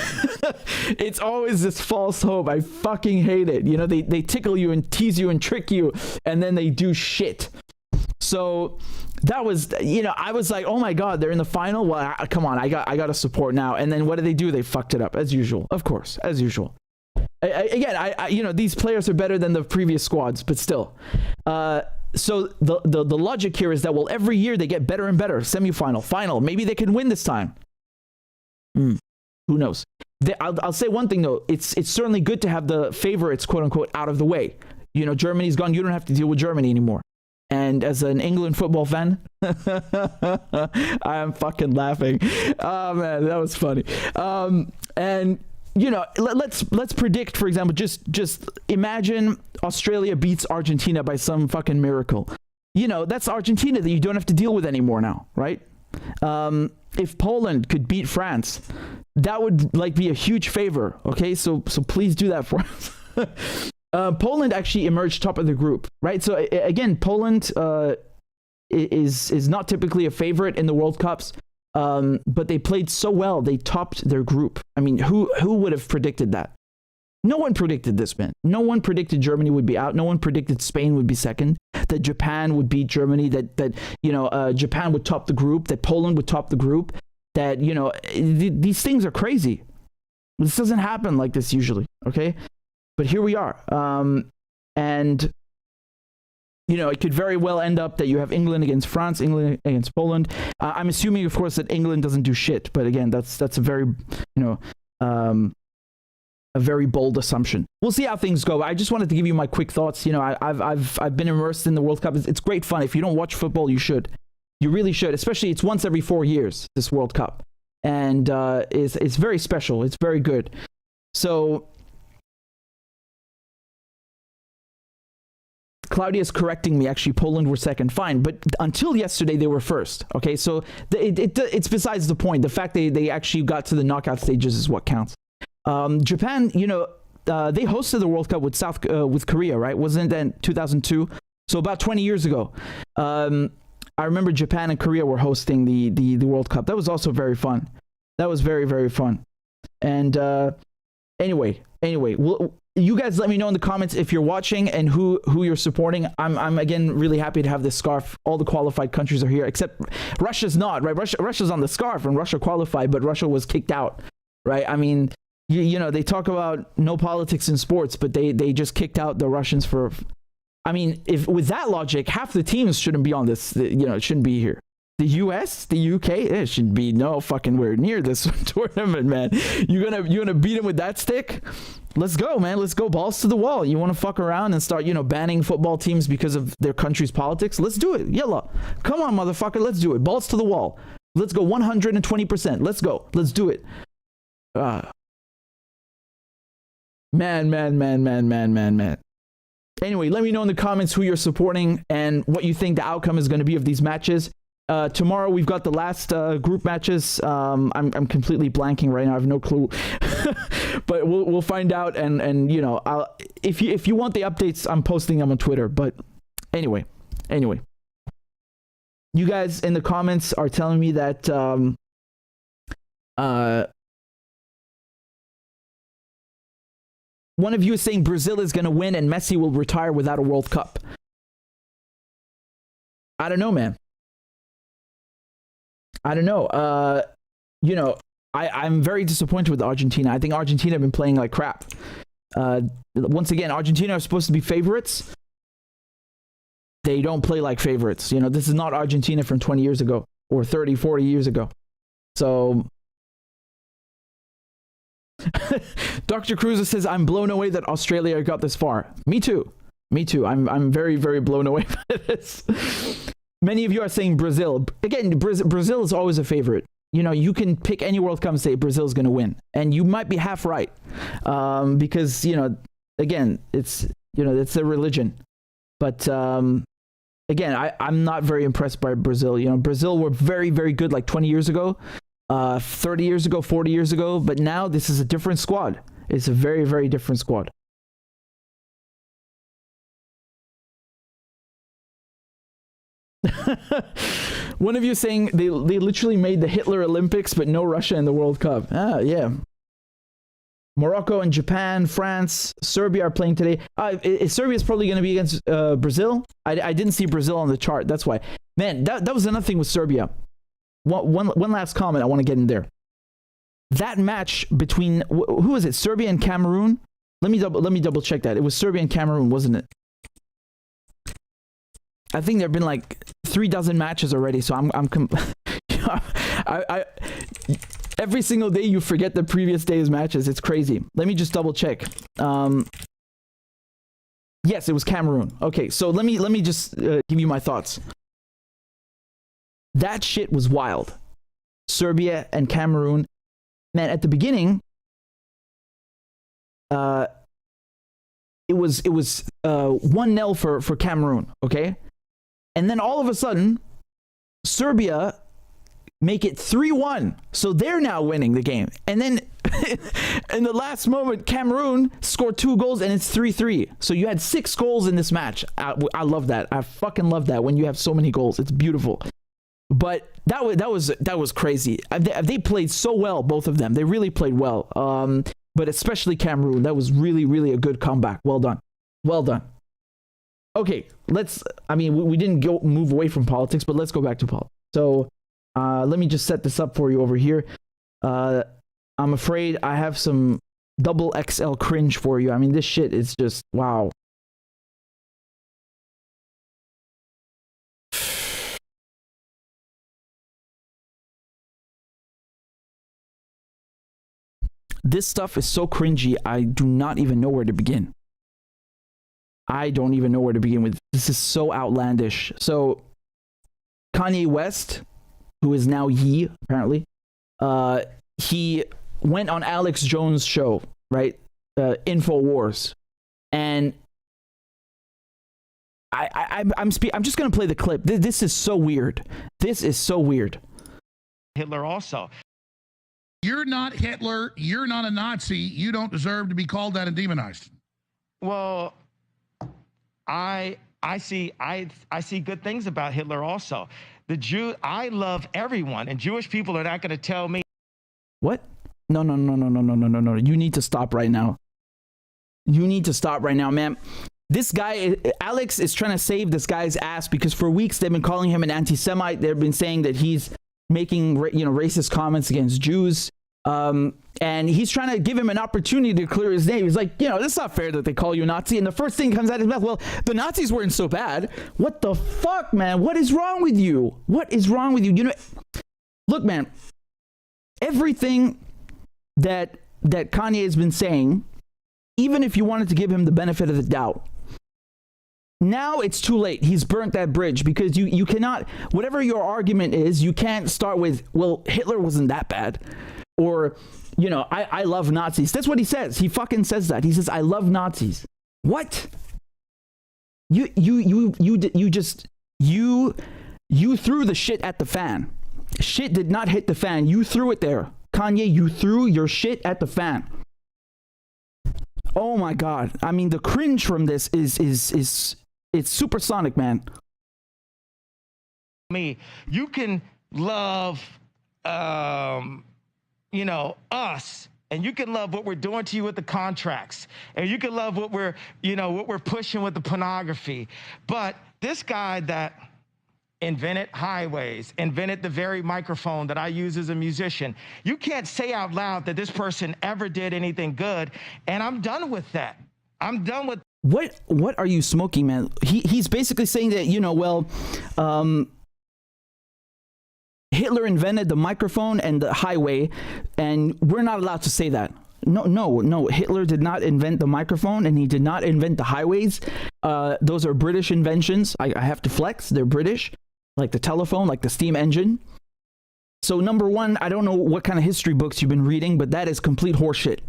it's always this false hope. I fucking hate it. They tickle you and tease you and trick you, and then they do shit. So that was, I was like, oh my God, they're in the final. Well, come on, I got to support now. And then what did they do? They fucked it up as usual. Of course, as usual. Again, these players are better than the previous squads, but still. So the logic here is that, well, every year they get better and better. Semifinal, final. Maybe they can win this time. Who knows? I'll say one thing, though. It's certainly good to have the favorites, quote unquote, out of the way. Germany's gone. You don't have to deal with Germany anymore. And as an England football fan, I am fucking laughing. Oh, man, that was funny. And, let's predict, for example, just imagine Australia beats Argentina by some fucking miracle. That's Argentina that you don't have to deal with anymore now, right? If Poland could beat France, that would be a huge favor. Okay, so please do that for us. Poland actually emerged top of the group, right? So again, Poland is not typically a favorite in the World Cups, but they played so well they topped their group. I mean, who would have predicted that? No one predicted this, man. No one predicted Germany would be out. No one predicted Spain would be second. That Japan would beat Germany. That Japan would top the group. That Poland would top the group. That these things are crazy. This doesn't happen like this usually. Okay, but here we are. And it could very well end up that you have England against France, England against Poland. I'm assuming, of course, that England doesn't do shit. But again, that's a very, a very bold assumption. We'll see how things go. I just wanted to give you my quick thoughts. I've been immersed in the World Cup. It's great fun. If you don't watch football, you should. You really should. Especially it's once every 4 years, this World Cup, and it's very special. It's very good. So Claudia's correcting me. Actually, Poland were second. Fine, but until yesterday they were first. Okay, so it's besides the point. The fact they actually got to the knockout stages is what counts. Japan, they hosted the World Cup with Korea, right? Wasn't it in 2002? So about 20 years ago. I remember Japan and Korea were hosting the World Cup. That was also very fun. That was very, very fun. And anyway, you guys let me know in the comments if you're watching and who you're supporting. I'm again really happy to have this scarf. All the qualified countries are here, except Russia's not, right? Russia's on the scarf and Russia qualified, but Russia was kicked out, right? I mean, they talk about no politics in sports, but they just kicked out the Russians for. I mean, if with that logic, half the teams shouldn't be on this. It shouldn't be here. The US, the UK, it shouldn't be no fucking where near this tournament, man. You gonna beat them with that stick? Let's go, man. Let's go balls to the wall. You want to fuck around and start, banning football teams because of their country's politics? Let's do it. Yalla. Come on, motherfucker. Let's do it. Balls to the wall. Let's go 120%. Let's go. Let's do it. Man. Anyway, let me know in the comments who you're supporting and what you think the outcome is going to be of these matches. Tomorrow we've got the last group matches. I'm completely blanking right now. I have no clue, but we'll find out. And if you want the updates, I'm posting them on Twitter. But anyway, you guys in the comments are telling me that one of you is saying Brazil is going to win and Messi will retire without a World Cup. I don't know, man. I don't know. I'm very disappointed with Argentina. I think Argentina have been playing like crap. Once again, Argentina are supposed to be favorites. They don't play like favorites. This is not Argentina from 20 years ago or 30, 40 years ago. So Dr. Cruiser says, I'm blown away that Australia got this far. Me too. I'm very, very blown away by this. Many of you are saying Brazil. Again, Brazil is always a favorite. You can pick any World Cup and say Brazil's going to win. And you might be half right. Because, again, it's their religion. But, again, I'm not very impressed by Brazil. Brazil were very, very good like 20 years ago. 30 years ago, 40 years ago, but now this is a different squad. It's a very, very different squad. One of you saying they literally made the Hitler Olympics, but no Russia in the World Cup. Yeah. Morocco and Japan, France, Serbia are playing today. Serbia's probably going to be against Brazil. I didn't see Brazil on the chart. That's why. Man, that was another thing with Serbia. One last comment I want to get in there. That match between who was it? Serbia and Cameroon. Let me double check that. It was Serbia and Cameroon, wasn't it? I think there've been like 36 matches already. So I every single day you forget the previous day's matches. It's crazy. Let me just double check. Yes, it was Cameroon. Okay, so let me just give you my thoughts. That shit was wild. Serbia and Cameroon. Man, at the beginning, it was 1-0 for Cameroon, okay? And then all of a sudden, Serbia make it 3-1. So they're now winning the game. And then in the last moment, Cameroon scored 2 goals and it's 3-3. So you had 6 goals in this match. I love that. I fucking love that when you have so many goals. It's beautiful. But that was crazy. They played so well, both of them. They really played well. But especially Cameroon. That was really, really a good comeback. Well done. Okay, we didn't move away from politics, but let's go back to politics. So let me just set this up for you over here. I'm afraid I have some double XL cringe for you. I mean, this shit is just, wow. This stuff is so cringy. I do not even know where to begin. I don't even know where to begin with. This is so outlandish. So Kanye West, who is now Ye, apparently, he went on Alex Jones' show, right? Infowars. And I'm just going to play the clip. This is so weird. This is so weird. Hitler also. You're not Hitler. You're not a Nazi. You don't deserve to be called that and demonized. Well, I see good things about Hitler also. I love everyone, and Jewish people are not going to tell me. What? No. You need to stop right now. You need to stop right now, man. This guy, Alex, is trying to save this guy's ass because for weeks they've been calling him an anti-Semite. They've been saying that he's making, racist comments against Jews. And he's trying to give him an opportunity to clear his name. He's like, that's not fair that they call you a Nazi. And the first thing comes out of his mouth, well, the Nazis weren't so bad. What the fuck, man? What is wrong with you? What is wrong with you? Look, man, everything that Kanye has been saying, even if you wanted to give him the benefit of the doubt, now it's too late. He's burnt that bridge because you cannot, whatever your argument is, you can't start with, well, Hitler wasn't that bad. Or, I love Nazis. That's what he says. He fucking says that. He says, I love Nazis. What? You threw the shit at the fan. Shit did not hit the fan. You threw it there. Kanye, you threw your shit at the fan. Oh my God. I mean, the cringe from this is it's supersonic, man. You can love, us, and you can love what we're doing to you with the contracts, and you can love what we're pushing with the pornography. But this guy that invented highways, invented the very microphone that I use as a musician, you can't say out loud that this person ever did anything good, and I'm done with that. I'm done with. What are you smoking, man? He's basically saying that, Hitler invented the microphone and the highway, and we're not allowed to say that. No. Hitler did not invent the microphone, and he did not invent the highways. Those are British inventions. I have to flex. They're British, like the telephone, like the steam engine. So number one, I don't know what kind of history books you've been reading, but that is complete horseshit.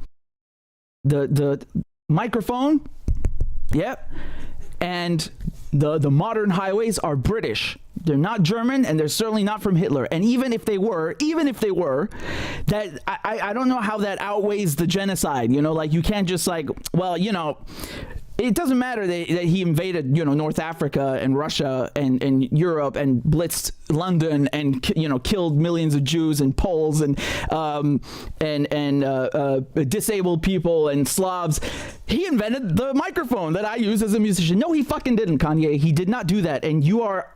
The microphone, yep, and the modern highways are British. They're not German, and they're certainly not from Hitler. And even if they were, that I don't know how that outweighs the genocide. You can't just it doesn't matter that he invaded, North Africa and Russia and Europe and blitzed London and, killed millions of Jews and Poles and disabled people and Slavs. He invented the microphone that I use as a musician. No, he fucking didn't, Kanye. He did not do that. And you are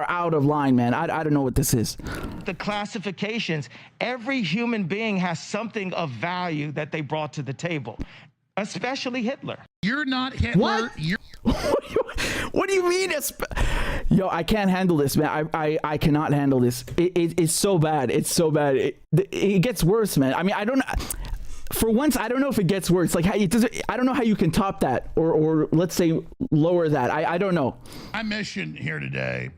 out of line, man. I don't know what this is. The classifications, every human being has something of value that they brought to the table, especially Hitler. You're not Hitler. What? What do you mean? Yo, I can't handle this, man. I cannot handle this. It's so bad. It's so bad. It gets worse, man. I mean, I don't know. For once, I don't know if it gets worse. Like, I don't know how you can top that or let's say lower that. I don't know. My mission here today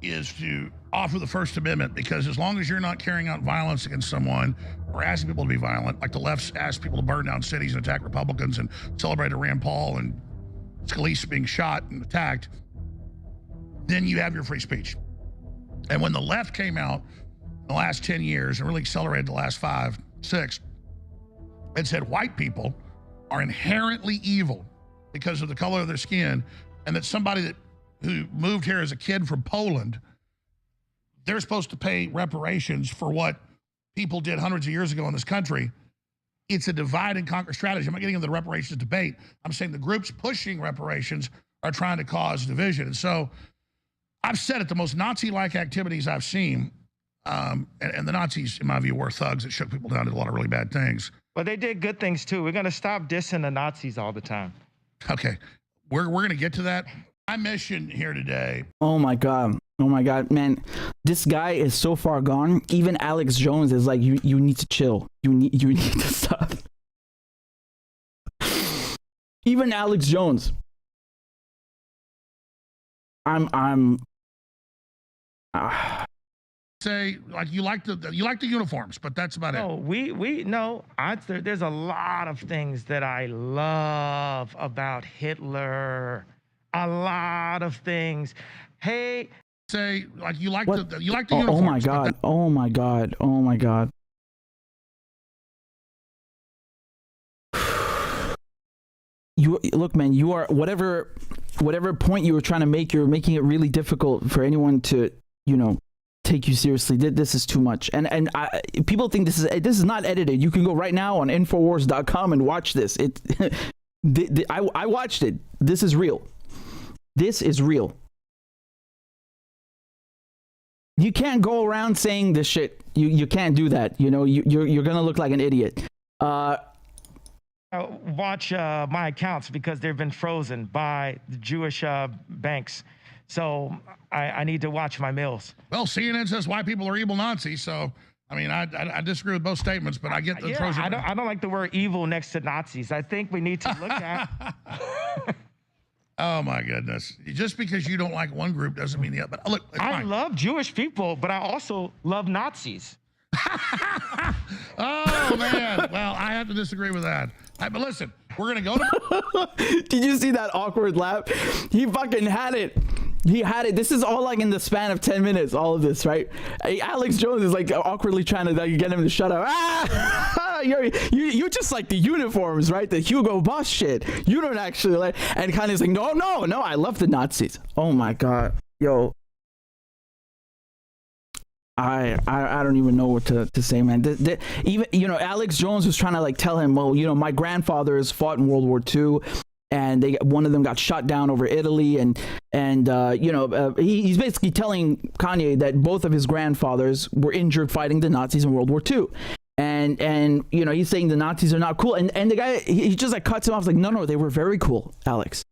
is to offer the First Amendment, because as long as you're not carrying out violence against someone or asking people to be violent, like the left's asked people to burn down cities and attack Republicans and celebrated Rand Paul and Scalise being shot and attacked, then you have your free speech. And when the left came out in the last 10 years and really accelerated the last 5, 6, and said white people are inherently evil because of the color of their skin, and that somebody who moved here as a kid from Poland, they're supposed to pay reparations for what people did hundreds of years ago in this country. It's a divide and conquer strategy. I'm not getting into the reparations debate. I'm saying the groups pushing reparations are trying to cause division. And so I've said it, the most Nazi-like activities I've seen, and the Nazis, in my view, were thugs that shook people down, did a lot of really bad things. But they did good things too. We're going to stop dissing the Nazis all the time. Okay, we're going to get to that. My mission here today. Oh my God. Oh my God, man, this guy is so far gone. Even Alex Jones is like, you need to chill. You need to stop. Even Alex Jones. Say like you like the uniforms, but that's about it. There's a lot of things that I love about Hitler. A lot of things. Hey, say like you like the uniforms. Oh my God! Oh my God! Oh my God! You look, man. You are whatever point you were trying to make. You're making it really difficult for anyone to, take you seriously. This is too much. And people think this is not edited. You can go right now on Infowars.com and watch this. I watched it. This is real. This is real. You can't go around saying this shit. You can't do that. You're gonna look like an idiot. watch my accounts because they've been frozen by the Jewish banks. So I need to watch my mails. Well, CNN says white people are evil Nazis. So, I mean, I disagree with both statements, but I get the frozen. I don't like the word evil next to Nazis. I think we need to look at. Oh my goodness! Just because you don't like one group doesn't mean the other. But look, I love Jewish people, but I also love Nazis. Oh man! Well, I have to disagree with that. But listen, we're gonna go to. Did you see that awkward laugh? He fucking had it. He had it. This is all like in the span of 10 minutes. All of this, right? Alex Jones is like awkwardly trying to like, get him to shut up. You just like the uniforms, right? The Hugo Boss shit. You don't actually like. And Kanye's like, no. I love the Nazis. Oh my god, yo. I don't even know what to say, man. Even Alex Jones was trying to like tell him, well, my grandfathers fought in World War II, and one of them got shot down over Italy, and he's basically telling Kanye that both of his grandfathers were injured fighting the Nazis in World War II. And he's saying the Nazis are not cool, and the guy he just like cuts him off like, no, they were very cool, Alex.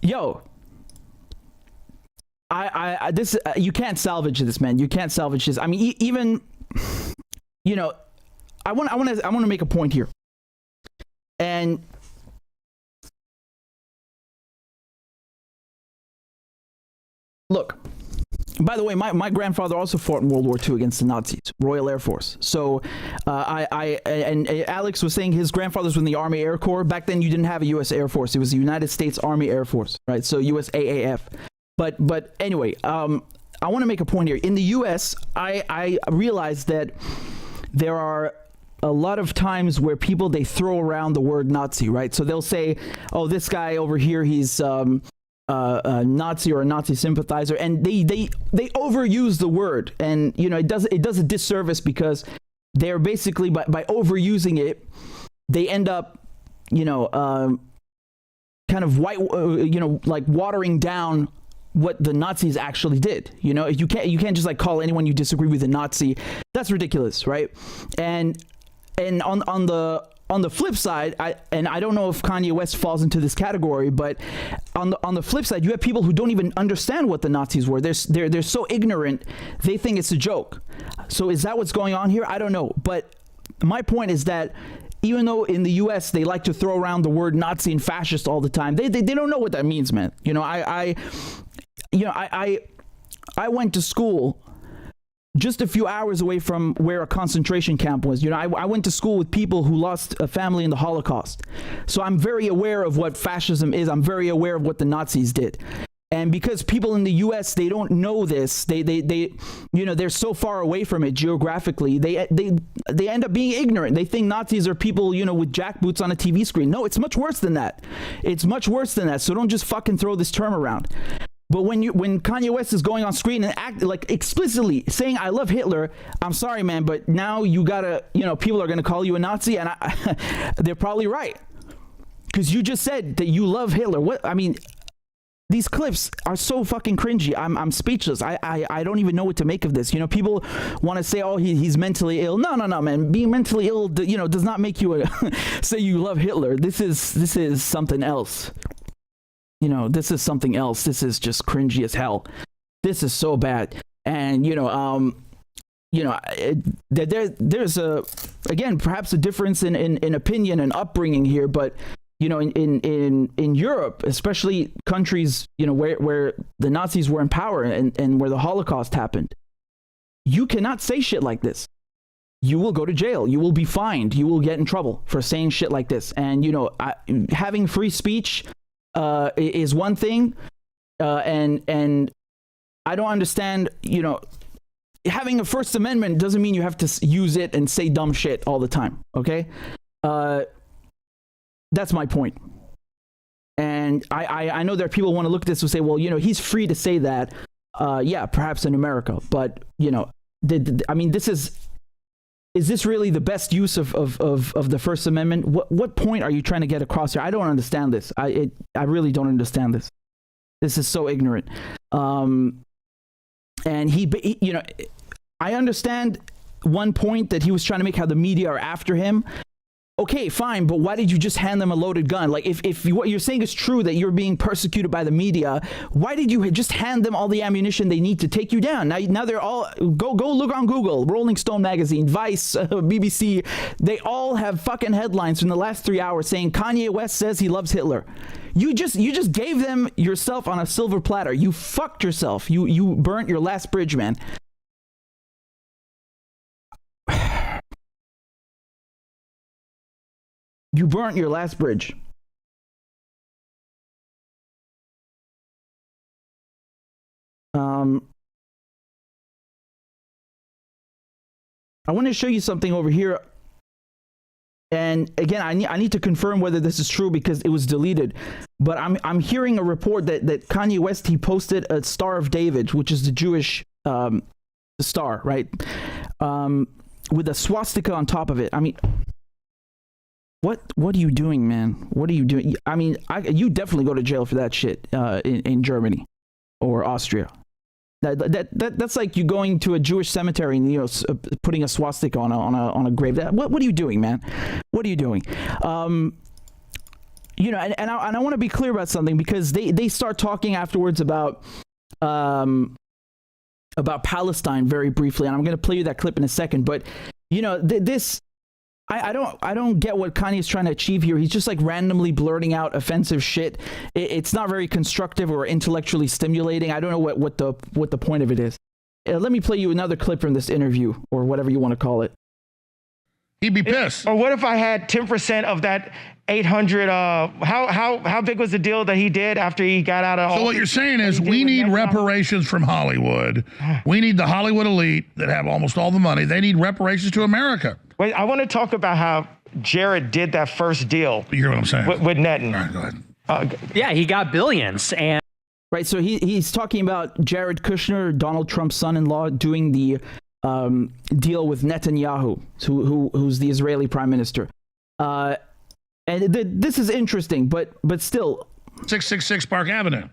Yo. This you can't salvage this, man. You can't salvage this. I mean, even I want to make a point here, and look. By the way, my grandfather also fought in World War II against the Nazis, Royal Air Force. So, and Alex was saying his grandfathers were in the Army Air Corps. Back then, you didn't have a U.S. Air Force; it was the United States Army Air Force, right? So USAAF. But anyway, I want to make a point here. In the U.S., I realize that there are a lot of times where they throw around the word Nazi, right? So they'll say, "Oh, this guy over here, he's a Nazi or a Nazi sympathizer," and they overuse the word, and it does a disservice because they're basically by overusing it, they end up kind of like watering down what the Nazis actually did. You can't just like call anyone you disagree with a Nazi. That's ridiculous, right? And on the flip side, I don't know if Kanye West falls into this category, but on the flip side, you have people who don't even understand what the Nazis were. They're so ignorant, they think it's a joke. So is that what's going on here? I don't know. But my point is that even though in the U.S. they like to throw around the word Nazi and fascist all the time, they don't know what that means, man. I went to school just a few hours away from where a concentration camp was. I went to school with people who lost a family in the Holocaust. So I'm very aware of what fascism is. I'm very aware of what the Nazis did. And because people in the U.S. they don't know this, they're so far away from it geographically. They end up being ignorant. They think Nazis are people with jackboots on a TV screen. No, it's much worse than that. It's much worse than that. So don't just fucking throw this term around. But when Kanye West is going on screen and act like explicitly saying I love Hitler, I'm sorry, man, but now you gotta people are gonna call you a Nazi, and they're probably right because you just said that you love Hitler. What I mean. These clips are so fucking cringy. I'm speechless. I don't even know what to make of this. People want to say, oh, he's mentally ill. No, man. Being mentally ill, does not make you say you love Hitler. This is something else. this is something else. This is just cringy as hell. This is so bad. And there's again perhaps a difference in opinion and upbringing here, but in Europe, especially countries where the Nazis were in power and where the Holocaust happened, you cannot say shit like this. You will go to jail. You will be fined. You will get in trouble for saying shit like this. And having free speech is one thing, and I don't understand. Having a First Amendment doesn't mean you have to use it and say dumb shit all the time. Okay, that's my point. And I know there are people who want to look at this and say, well, he's free to say that. Yeah, perhaps in America, but is this really the best use of the First Amendment? What point are you trying to get across here? I don't understand this. I really don't understand this. This is so ignorant. And I understand one point that he was trying to make, how the media are after him. Okay, fine, but why did you just hand them a loaded gun? Like, if what you're saying is true, that you're being persecuted by the media, why did you just hand them all the ammunition they need to take you down? Now they're all, go look on Google, Rolling Stone magazine, Vice, BBC, they all have fucking headlines from the last 3 hours saying Kanye West says he loves Hitler. You just gave them yourself on a silver platter. You fucked yourself. You burnt your last bridge, man. You burnt your last bridge. I want to show you something over here. And again, I need to confirm whether this is true because it was deleted. But I'm hearing a report that Kanye West, he posted a Star of David, which is the Jewish star, right? With a swastika on top of it. I mean, what are you doing, man? What are you doing? I mean, you definitely go to jail for that shit in Germany or Austria. That's like you going to a Jewish cemetery and putting a swastika on a grave. What are you doing, man? What are you doing? And I want to be clear about something, because they start talking afterwards about Palestine very briefly, and I'm going to play you that clip in a second. But this. I don't get what Kanye is trying to achieve here. He's just like randomly blurting out offensive shit. It's not very constructive or intellectually stimulating. I don't know what the point of it is. Let me play you another clip from this interview, or whatever you want to call it. He'd be pissed. Or what if I had 10% of that 800? How big was the deal that he did after he got out of? So what you're saying is we need reparations from Hollywood. We need the Hollywood elite that have almost all the money. They need reparations to America. Wait, I want to talk about how Jared did that first deal. You hear what I'm saying? With Netanyahu. All right, go ahead. Yeah, he got billions. And right, so he's talking about Jared Kushner, Donald Trump's son-in-law, doing the deal with Netanyahu, who's the Israeli prime minister. And this is interesting, but still. 666 Park Avenue.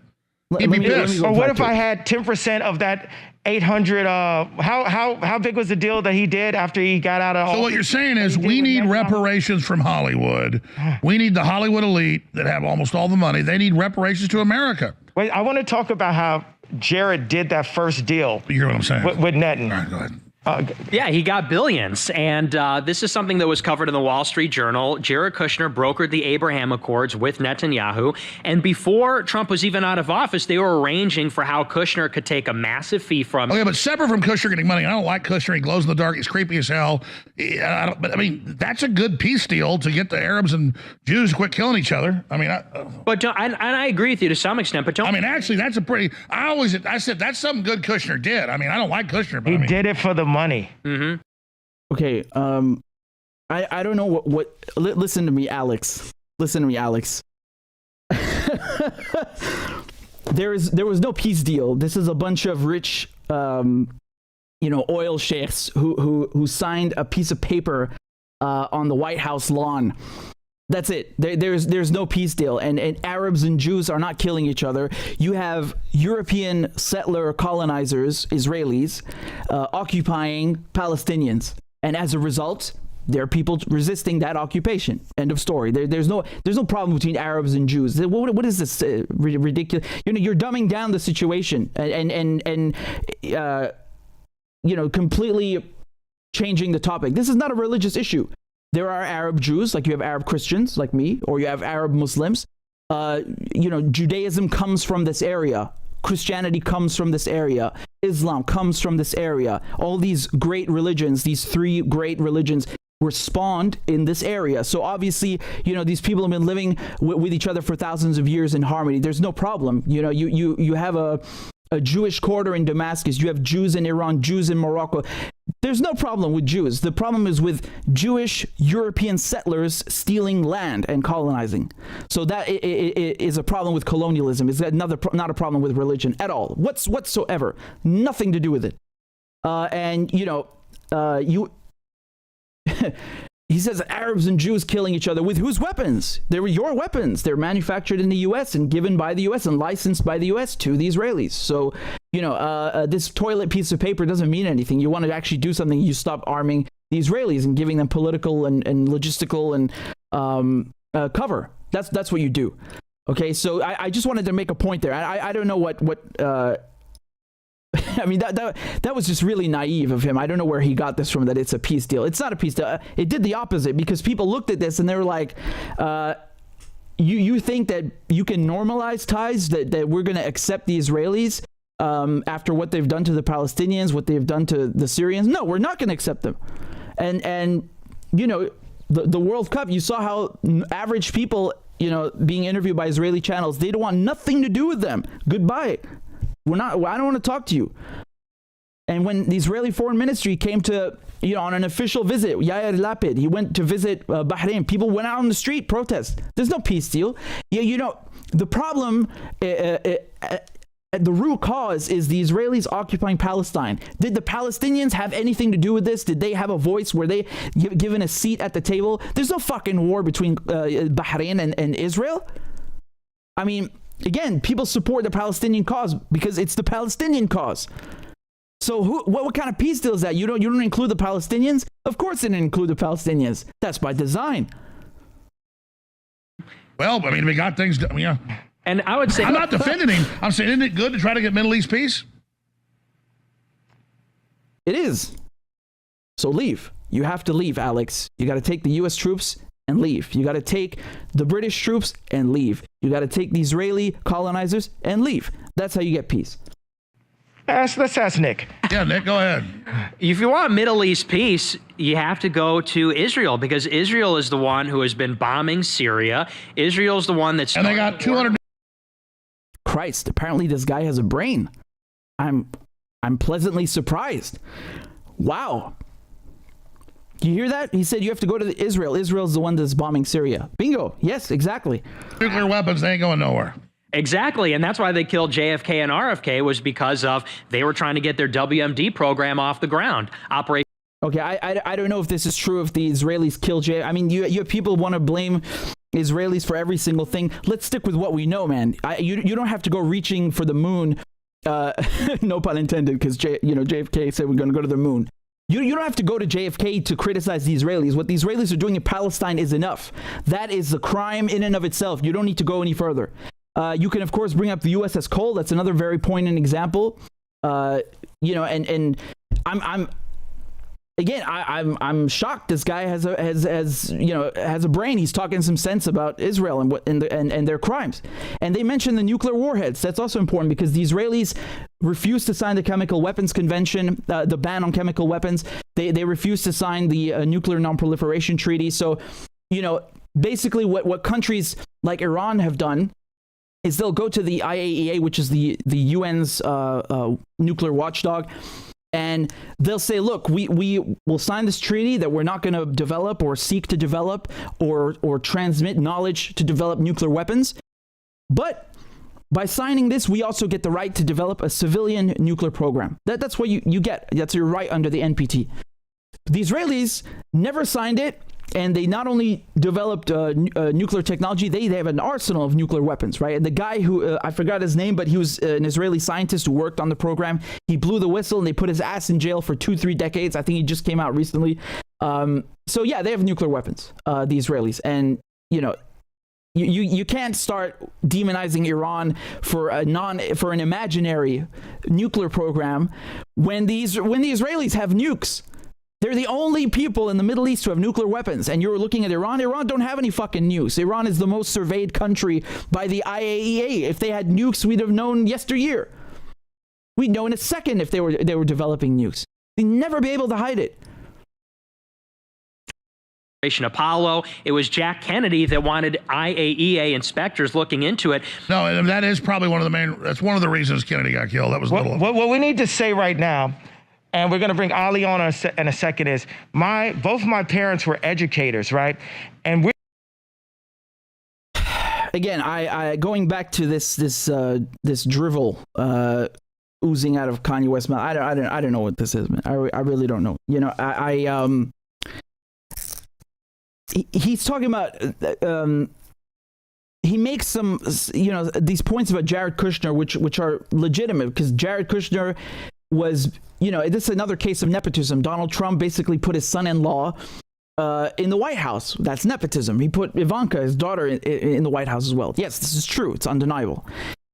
He'd be pissed. Or what if I had 10% of that 800? How big was the deal that he did after he got out of? So what you're saying is we need reparations from Hollywood. We need the Hollywood elite that have almost all the money. They need reparations to America. Wait, I want to talk about how Jared did that first deal. You hear what I'm saying? With Netanyahu. All right, go ahead. Yeah, he got billions. And this is something that was covered in the Wall Street Journal. Jared Kushner brokered the Abraham Accords with Netanyahu. And before Trump was even out of office, they were arranging for how Kushner could take a massive fee from. Okay, but separate from Kushner getting money, I don't like Kushner. He glows in the dark. He's creepy as hell. But I mean, that's a good peace deal to get the Arabs and Jews to quit killing each other. I mean, I agree with you to some extent. But don't. I mean, actually, that's a pretty. I said that's something good Kushner did. I mean, I don't like Kushner, but he did it for the money. Mm-hmm. Okay, I don't know what listen to me, Alex. Listen to me, Alex. There was no peace deal. This is a bunch of rich oil sheikhs who signed a piece of paper on the White House lawn. That's it. There's no peace deal, and Arabs and Jews are not killing each other. You have European settler colonizers, Israelis, occupying Palestinians, and as a result, There are people resisting that occupation. End of story. There's no problem between Arabs and Jews. What is this ridiculous? You're dumbing down the situation and completely changing the topic. This is not a religious issue. There are Arab Jews, like you have Arab Christians, like me, or you have Arab Muslims. Judaism comes from this area. Christianity comes from this area. Islam comes from this area. All these great religions, these three great religions, were spawned in this area. So obviously, these people have been living with each other for thousands of years in harmony. There's no problem. You have a Jewish quarter in Damascus. You have Jews in Iran, Jews in Morocco. There's no problem with Jews. The problem is with Jewish European settlers stealing land and colonizing. So that is a problem with colonialism. It's not a problem with religion at all, whatsoever. Nothing to do with it. He says Arabs and Jews killing each other with whose weapons? They were your weapons. They're manufactured in the U.S. and given by the U.S. and licensed by the U.S. to the Israelis. So, this toilet piece of paper doesn't mean anything. You want to actually do something, you stop arming the Israelis and giving them political and logistical and cover. That's what you do. Okay, so I just wanted to make a point there. I don't know what I mean, that was just really naive of him. I don't know where he got this from, that it's a peace deal. It's not a peace deal. It did the opposite, because people looked at this and they were like, you think that you can normalize ties, that we're going to accept the Israelis after what they've done to the Palestinians, what they've done to the Syrians? No, we're not going to accept them. And the World Cup, you saw how average people, being interviewed by Israeli channels, they don't want nothing to do with them. Goodbye. I don't want to talk to you. And when the Israeli Foreign Ministry came to, on an official visit, Yair Lapid, he went to visit Bahrain. People went out on the street, protest. There's no peace deal. The problem, the root cause is the Israelis occupying Palestine. Did the Palestinians have anything to do with this? Did they have a voice? Were they given a seat at the table? There's no fucking war between Bahrain and Israel. I mean, again, people support the Palestinian cause because it's the Palestinian cause. So what kind of peace deal is that? You don't include the Palestinians? Of course they didn't include the Palestinians. That's by design. Well, I mean, we got things done. Yeah. And I would say, I'm not defending him. I'm saying, isn't it good to try to get Middle East peace? It is. So leave. You have to leave, Alex. You got to take the U.S. troops and leave. You got to take the British troops and leave. You got to take the Israeli colonizers and leave. That's how you get peace. Let's ask Nick. Yeah, Nick, go ahead. If you want Middle East peace, you have to go to Israel, because Israel is the one who has been bombing Syria. Israel's the one that's... And they got 200... Christ, apparently this guy has a brain. I'm pleasantly surprised. Wow. You hear that? He said you have to go to Israel. Israel's the one that's bombing Syria. Bingo. Yes, exactly. Nuclear weapons, they ain't going nowhere. Exactly, and that's why they killed JFK and RFK, was because of they were trying to get their WMD program off the ground. Okay, I don't know if this is true, if the Israelis killed JFK. I mean, you have people want to blame Israelis for every single thing. Let's stick with what we know, man. You don't have to go reaching for the moon. No pun intended, because JFK said we're going to go to the moon. You don't have to go to JFK to criticize the Israelis. What the Israelis are doing in Palestine is enough. That is a crime in and of itself. You don't need to go any further. You can, of course, bring up the USS Cole. That's another very poignant example. And I'm shocked. This guy has a brain. He's talking some sense about Israel and their crimes. And they mentioned the nuclear warheads. That's also important, because the Israelis refused to sign the Chemical Weapons Convention, the ban on chemical weapons. They refused to sign the Nuclear Non-Proliferation Treaty. So, basically what countries like Iran have done is they'll go to the IAEA, which is the UN's nuclear watchdog, and they'll say, look, we will sign this treaty that we're not going to develop or seek to develop or transmit knowledge to develop nuclear weapons. But by signing this, we also get the right to develop a civilian nuclear program. That's what you get. That's your right under the NPT. The Israelis never signed it. And they not only developed nuclear technology, they have an arsenal of nuclear weapons, right? And the guy who, I forgot his name, but he was an Israeli scientist who worked on the program. He blew the whistle and they put his ass in jail for 2-3 decades. I think he just came out recently. So yeah, they have nuclear weapons, the Israelis, and you can't start demonizing Iran for an imaginary nuclear program when the Israelis have nukes. They're the only people in the Middle East who have nuclear weapons, and you're looking at Iran. Iran don't have any fucking nukes. Iran is the most surveyed country by the IAEA. If they had nukes, we'd have known yesteryear. We'd know in a second if they were developing nukes. They'd never be able to hide it. Apollo. It was Jack Kennedy that wanted IAEA inspectors looking into it. No, and that is probably that's one of the reasons Kennedy got killed. That was what we need to say right now, and we're going to bring Ali on in a second, is both my parents were educators, right? And we again, I going back to this drivel oozing out of Kanye West's mouth. I don't know what this is, man. I really don't know. He's talking about he makes some these points about Jared Kushner which are legitimate, because Jared Kushner was this is another case of nepotism. Donald Trump basically put his son-in-law in the White House. That's nepotism. He put Ivanka, his daughter, in the White House as well. Yes, this is true. It's undeniable.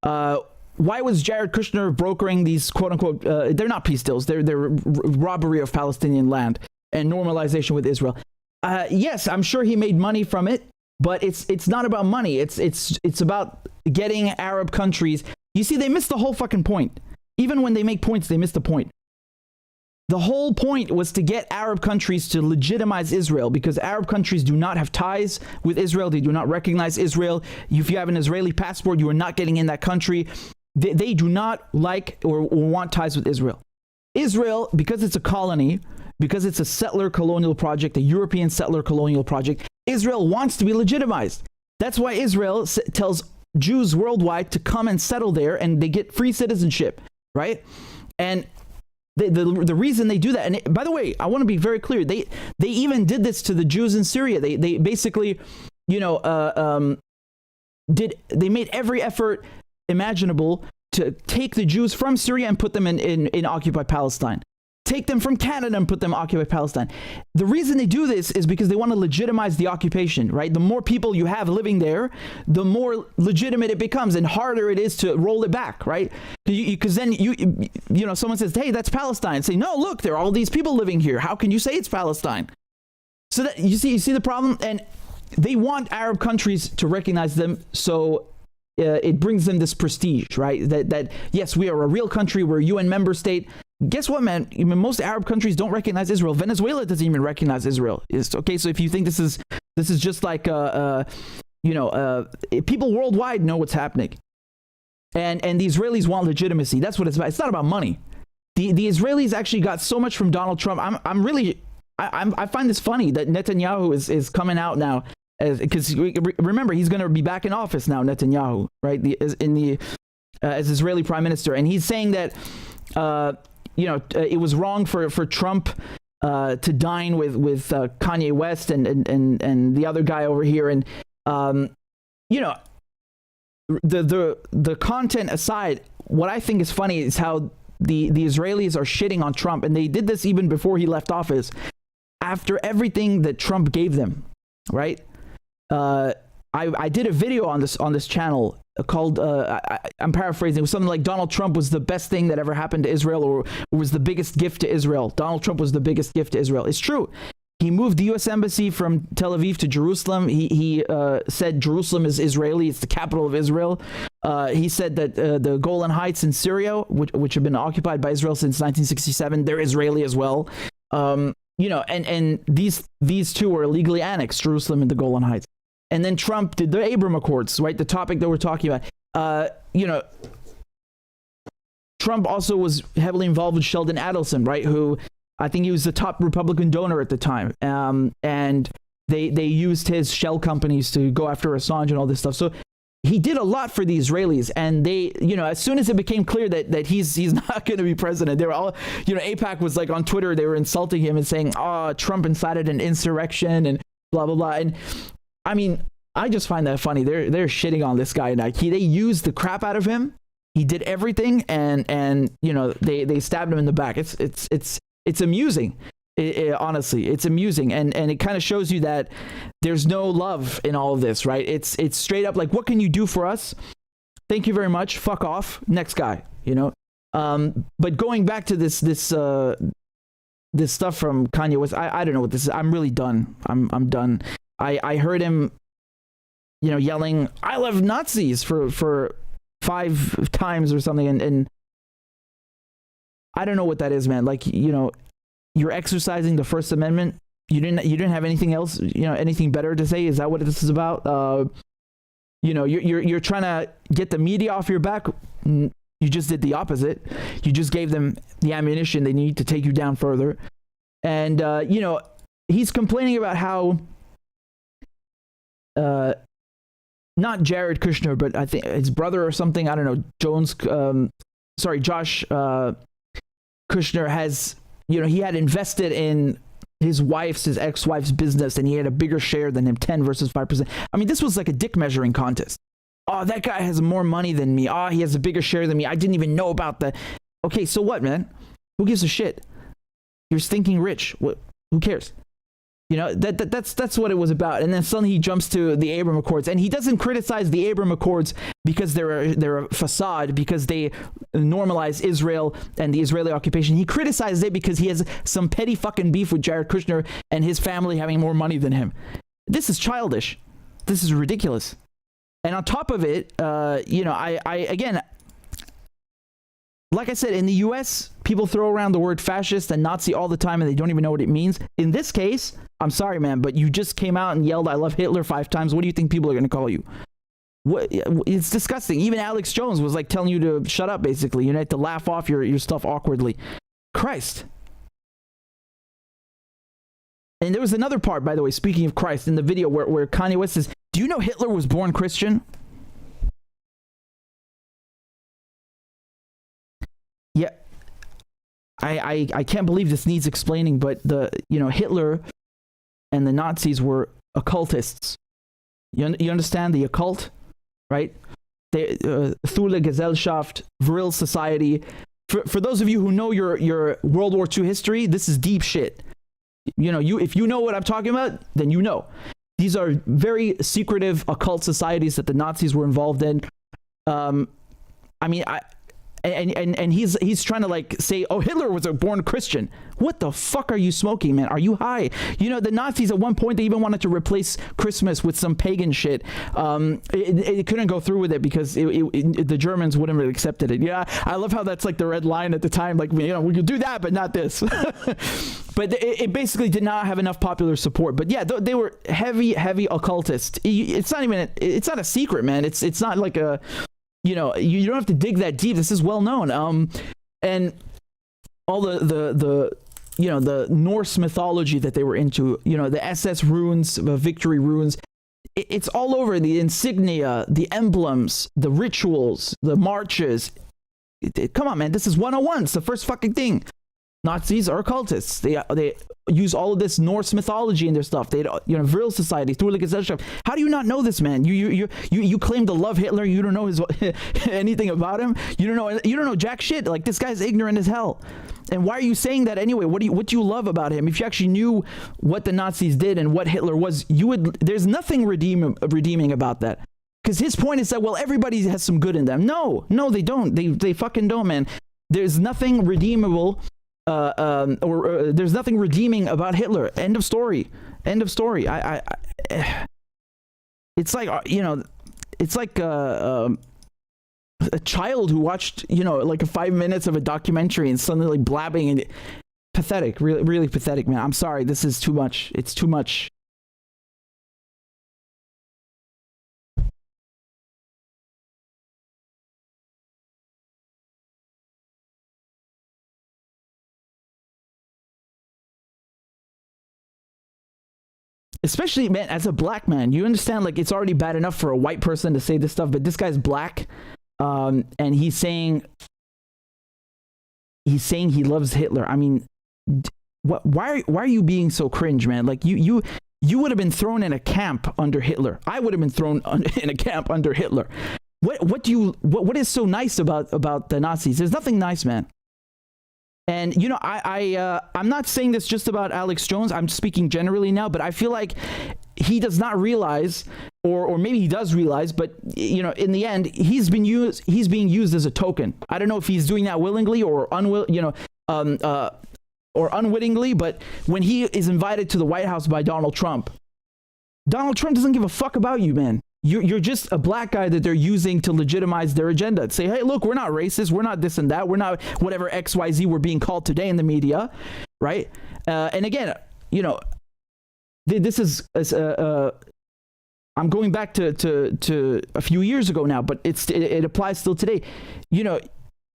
Why was Jared Kushner brokering these quote-unquote they're not peace deals, they're robbery of Palestinian land and normalization with Israel? Yes, I'm sure he made money from it, but it's not about money. It's about getting Arab countries. You see, they missed the whole fucking point. Even when they make points, they miss the point. The whole point was to get Arab countries to legitimize Israel, because Arab countries do not have ties with Israel. They do not recognize Israel. If you have an Israeli passport, you are not getting in that country. They do not like or want ties with Israel. Israel, because it's a colony, because it's a settler colonial project, a European settler colonial project, Israel wants to be legitimized. That's why Israel tells Jews worldwide to come and settle there, and they get free citizenship, right? And the reason they do that, and by the way, I want to be very clear, they even did this to the Jews in Syria. They basically, they made every effort imaginable to take the Jews from Syria and put them in occupied Palestine. Take them from Canada and put them in occupied Palestine. The reason they do this is because they want to legitimize the occupation, right? The more people you have living there, the more legitimate it becomes, and harder it is to roll it back, right? Because then someone says, hey, that's Palestine. Say, no, look, there are all these people living here. How can you say it's Palestine? So that you see the problem, and they want Arab countries to recognize them, so it brings them this prestige, right? That yes, we are a real country, we're a UN member state. Guess what, man? Most Arab countries don't recognize Israel. Venezuela doesn't even recognize Israel. Okay, so if you think this is just like people worldwide know what's happening, and the Israelis want legitimacy. That's what it's about. It's not about money. The Israelis actually got so much from Donald Trump. I find this funny that Netanyahu is coming out now, because remember, he's going to be back in office now, Netanyahu, right? As Israeli prime minister, and he's saying that it was wrong for Trump to dine with Kanye West and the other guy over here, and the content aside, what I think is funny is how the Israelis are shitting on Trump, and they did this even before he left office, after everything that Trump gave them, right? I did a video on this channel called I'm paraphrasing. It was something like Donald Trump was the best thing that ever happened to Israel, or was the biggest gift to Israel. Donald Trump was the biggest gift to Israel. It's true. He moved the U.S. Embassy from Tel Aviv to Jerusalem. He said Jerusalem is Israeli. It's the capital of Israel. He said that the Golan Heights in Syria, which have been occupied by Israel since 1967, they're Israeli as well. And these two were illegally annexed, Jerusalem and the Golan Heights. And then Trump did the Abraham Accords, right? The topic that we're talking about. Trump also was heavily involved with Sheldon Adelson, right? Who I think he was the top Republican donor at the time. And they used his shell companies to go after Assange and all this stuff. So he did a lot for the Israelis. And they, as soon as it became clear that he's not going to be president, they were all, AIPAC was like on Twitter, they were insulting him and saying, Trump incited an insurrection and blah, blah, blah. And I mean, I just find that funny. They're shitting on this guy. They used the crap out of him. He did everything, and they stabbed him in the back. It's amusing. Honestly, it's amusing, and it kind of shows you that there's no love in all of this, right? It's straight up like, what can you do for us? Thank you very much. Fuck off. Next guy. You know. But going back to this stuff from Kanye West, I don't know what this is. I'm really done. I'm done. I heard him, you know, yelling, "I love Nazis" for 5 times or something, and I don't know what that is, man. Like, you know, you're exercising the First Amendment. You didn't have anything else, you know, anything better to say? Is that what this is about? You know, you're trying to get the media off your back. You just did the opposite. You just gave them the ammunition they need to take you down further. And you know, he's complaining about how not Jared Kushner, but I think his brother or something, I don't know, Josh Kushner has, you know, he had invested in his ex-wife's business, and he had a bigger share than him, 10 versus 5%. I mean, this was like a dick measuring contest. Oh, that guy has more money than me. Oh, he has a bigger share than me. I didn't even know about that. Okay, so what, man? Who gives a shit? You're stinking rich. What? Who cares? You know, that's what it was about. And then suddenly he jumps to the Abraham Accords, and he doesn't criticize the Abraham Accords because they're a facade, because they normalize Israel and the Israeli occupation. He criticizes it because he has some petty fucking beef with Jared Kushner and his family having more money than him. This is childish. This is ridiculous. And on top of it, you know, I again, like I said, in the US, people throw around the word fascist and Nazi all the time, and they don't even know what it means. In this case, I'm sorry, man, but you just came out and yelled, "I love Hitler" 5 times. What do you think people are going to call you? What? It's disgusting. Even Alex Jones was like telling you to shut up, basically. You know, to laugh off your stuff awkwardly. Christ. And there was another part, by the way, speaking of Christ, in the video where Kanye West says, "Do you know Hitler was born Christian?" Yeah. I can't believe this needs explaining, but Hitler and the Nazis were occultists. You understand the occult, right? Thule Gesellschaft, Vril Society. For those of you who know your World War II history, this is deep shit. You know, if you know what I'm talking about, then you know. These are very secretive occult societies that the Nazis were involved in. I mean, and he's trying to like say, oh, Hitler was a born Christian. What the fuck are you smoking, man? Are you high? You know, the Nazis at one point, they even wanted to replace Christmas with some pagan shit. It couldn't go through with it because the Germans wouldn't have accepted it. Yeah, I love how that's like the red line at the time. Like, you know, we could do that, but not this. But it basically did not have enough popular support. But yeah, they were heavy occultists. It's not a secret, man. It's not like a, you know, you don't have to dig that deep. This is well known. And all the you know, the Norse mythology that they were into, you know, the SS runes, victory runes, it's all over. The insignia, the emblems, the rituals, the marches. Come on, man. This is 101. It's the first fucking thing. Nazis are occultists. They use all of this Norse mythology in their stuff. They, you know, Vril Society, Thule Gesellschaft. How do you not know this, man? You claim to love Hitler. You don't know anything about him. You don't know jack shit. Like, this guy's ignorant as hell. And why are you saying that anyway? What do you love about him? If you actually knew what the Nazis did and what Hitler was, you would. There's nothing redeeming about that. Because his point is that, well, everybody has some good in them. No, they don't. They fucking don't, man. There's nothing redeemable. There's nothing redeeming about Hitler. End of story. It's like, you know, it's like a child who watched, you know, like 5 minutes of a documentary and suddenly like blabbing, and pathetic, really, really pathetic, man. I'm sorry, this is too much. It's too much. Especially, man, as a black man, you understand, like, it's already bad enough for a white person to say this stuff, but this guy's black, and he's saying he loves Hitler. I mean, why are you being so cringe, man? Like, you would have been thrown in a camp under Hitler. I would have been thrown in a camp under Hitler. What is so nice about the Nazis? There's nothing nice, man. And you know, I'm not saying this just about Alex Jones. I'm speaking generally now, but I feel like he does not realize, or maybe he does realize, but you know, in the end, he's being used as a token. I don't know if he's doing that willingly or or unwittingly, but when he is invited to the White House by Donald Trump doesn't give a fuck about you, man. You're just a black guy that they're using to legitimize their agenda. Say, hey, look, we're not racist. We're not this and that. We're not whatever XYZ we're being called today in the media, right? And again, you know, this is I'm going back to a few years ago now, but it applies still today. You know,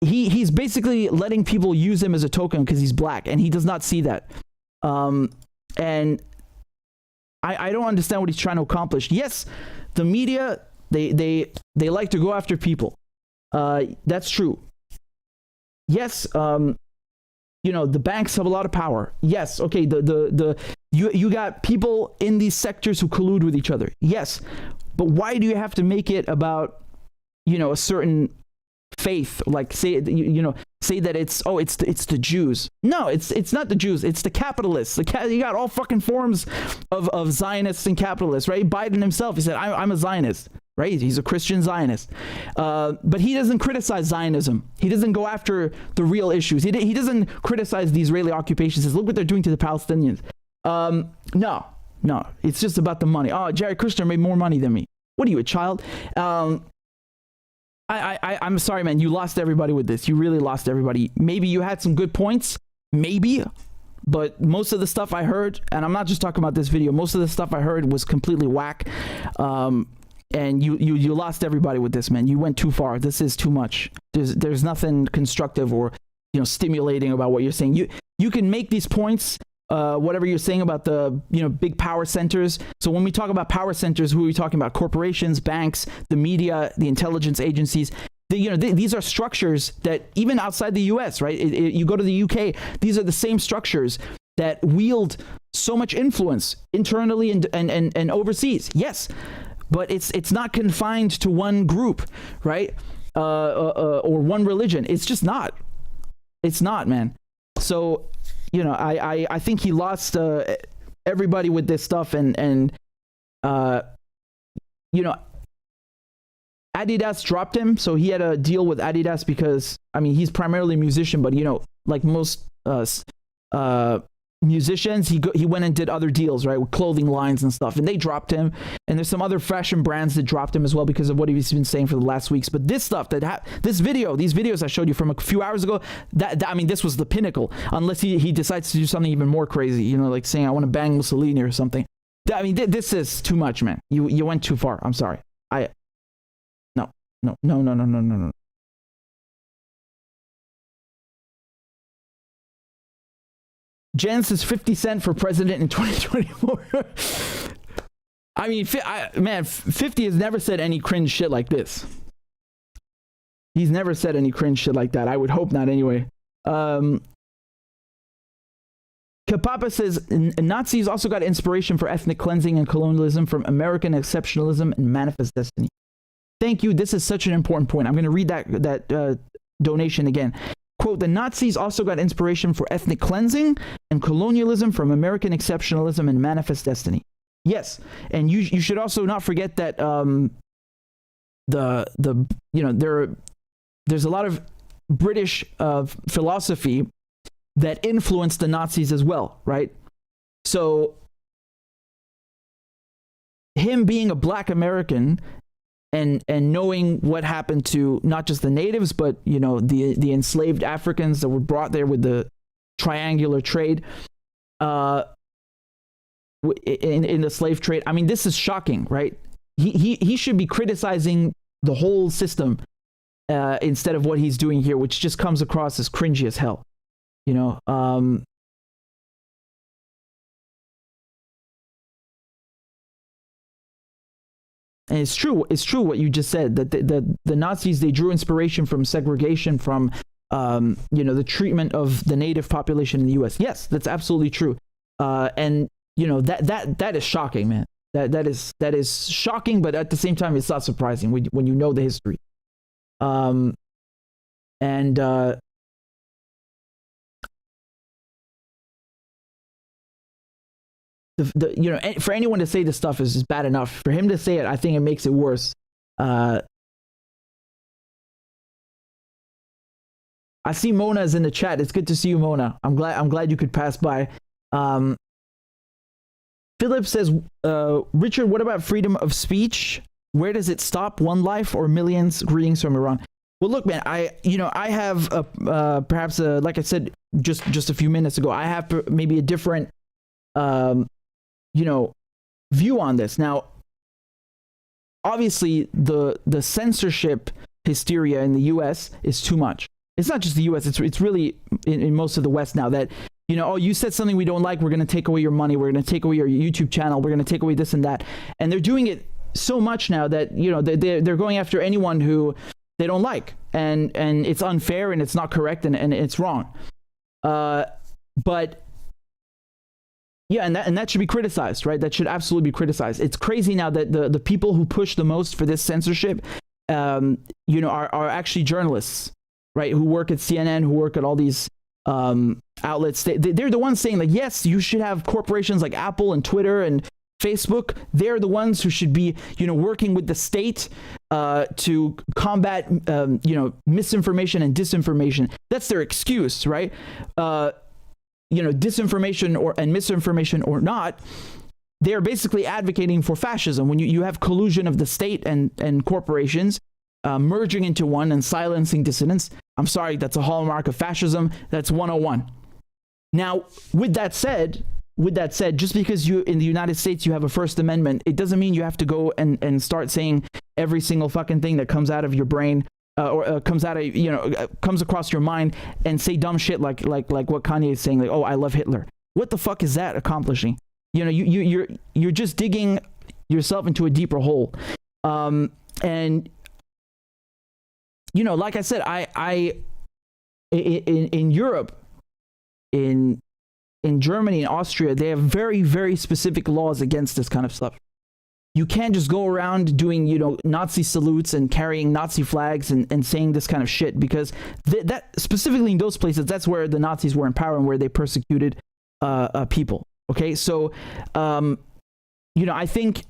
he's basically letting people use him as a token because he's black, and he does not see that. And I don't understand what he's trying to accomplish. Yes, the media, they like to go after people. That's true. Yes, you know, the banks have a lot of power. Yes, okay, you got people in these sectors who collude with each other. Yes, but why do you have to make it about, you know, a certain faith? Like say that it's the Jews. No, it's not the Jews. It's the capitalists. You got all fucking forms of Zionists and capitalists, right? Biden himself, he said, I'm a Zionist, right? He's a Christian Zionist. But he doesn't criticize Zionism. He doesn't go after the real issues. He doesn't criticize the Israeli occupation. He says, look what they're doing to the Palestinians. No, it's just about the money. Oh, Jared Kushner made more money than me. What are you, a child? I'm sorry, man. You lost everybody with this. You really lost everybody. Maybe you had some good points, maybe, but most of the stuff I heard, and I'm not just talking about this video, most of the stuff I heard was completely whack. And you lost everybody with this, man. You went too far. This is too much. There's nothing constructive or, you know, stimulating about what you're saying. You can make these points, whatever you're saying about the, you know, big power centers. So when we talk about power centers, who are we talking about? Corporations, banks, the media, the intelligence agencies. These are structures that even outside the U.S., right? You go to the UK, these are the same structures that wield so much influence internally and overseas. Yes, but it's not confined to one group, right? Or one religion. It's just not. It's not, man. So, you know, I think he lost everybody with this stuff, and you know, Adidas dropped him, so he had a deal with Adidas because, I mean, he's primarily a musician, but you know, like most musicians, he went and did other deals, right, with clothing lines and stuff, and they dropped him. And there's some other fashion brands that dropped him as well because of what he's been saying for the last weeks. But this stuff these videos I showed you from a few hours ago, that I mean, this was the pinnacle. Unless he decides to do something even more crazy, you know, like saying I want to bang Mussolini or something. I mean, this is too much, man. You went too far. I'm sorry. No. Jen says 50 Cent for president in 2024. I mean, man, 50 has never said any cringe shit like this. He's never said any cringe shit like that. I would hope not anyway. Kapapa says Nazis also got inspiration for ethnic cleansing and colonialism from American exceptionalism and manifest destiny. Thank you. This is such an important point. I'm going to read that donation again. Quote, the Nazis also got inspiration for ethnic cleansing and colonialism from American exceptionalism and manifest destiny. Yes, and you should also not forget that there's a lot of British philosophy that influenced the Nazis as well, right? So him being a black American and knowing what happened to not just the natives, but you know, the enslaved Africans that were brought there with the triangular trade, in the slave trade. I mean, this is shocking, right? He should be criticizing the whole system instead of what he's doing here, which just comes across as cringy as hell, you know. And it's true what you just said, that the Nazis, they drew inspiration from segregation, from the treatment of the native population in the US. Yes, that's absolutely true. And you know, that is shocking, man. That is shocking, but at the same time it's not surprising when you know the history. And you know, for anyone to say this stuff is bad enough. For him to say it, I think it makes it worse. I see Mona's in the chat. It's good to see you, Mona. I'm glad you could pass by. Philip says, Richard, what about freedom of speech? Where does it stop? One life or millions? Greetings from Iran. Well, look, man, I have perhaps like I said just a few minutes ago, I have maybe a different view on this. Now, obviously, the censorship hysteria in the U.S. is too much. It's not just the U.S. It's really in most of the West now that, you know, oh, you said something we don't like, we're going to take away your money, we're going to take away your YouTube channel, we're going to take away this and that. And they're doing it so much now that, you know, they're going after anyone who they don't like. And it's unfair and it's not correct and it's wrong. But yeah, and that should be criticized, right? That should absolutely be criticized. It's crazy now that the people who push the most for this censorship, are actually journalists, right? Who work at CNN, who work at all these outlets. They're the ones saying, like, yes, you should have corporations like Apple and Twitter and Facebook. They're the ones who should be, working with the state to combat, misinformation and disinformation. That's their excuse, right? Disinformation and misinformation or not, they're basically advocating for fascism. When you have collusion of the state and corporations merging into one and silencing dissidents, I'm sorry, that's a hallmark of fascism. That's 101. Now, with that said, just because you in the United States you have a First Amendment, it doesn't mean you have to go and start saying every single fucking thing that comes out of your brain or comes across your mind and say dumb shit like what Kanye is saying, like, oh, I love Hitler. What the fuck is that accomplishing? You're just digging yourself into a deeper hole. And like I said, I in Europe, in Germany and Austria, they have very, very specific laws against this kind of stuff. You can't just go around doing, Nazi salutes and carrying Nazi flags and saying this kind of shit, because that specifically in those places, that's where the Nazis were in power and where they persecuted people. Okay, so I think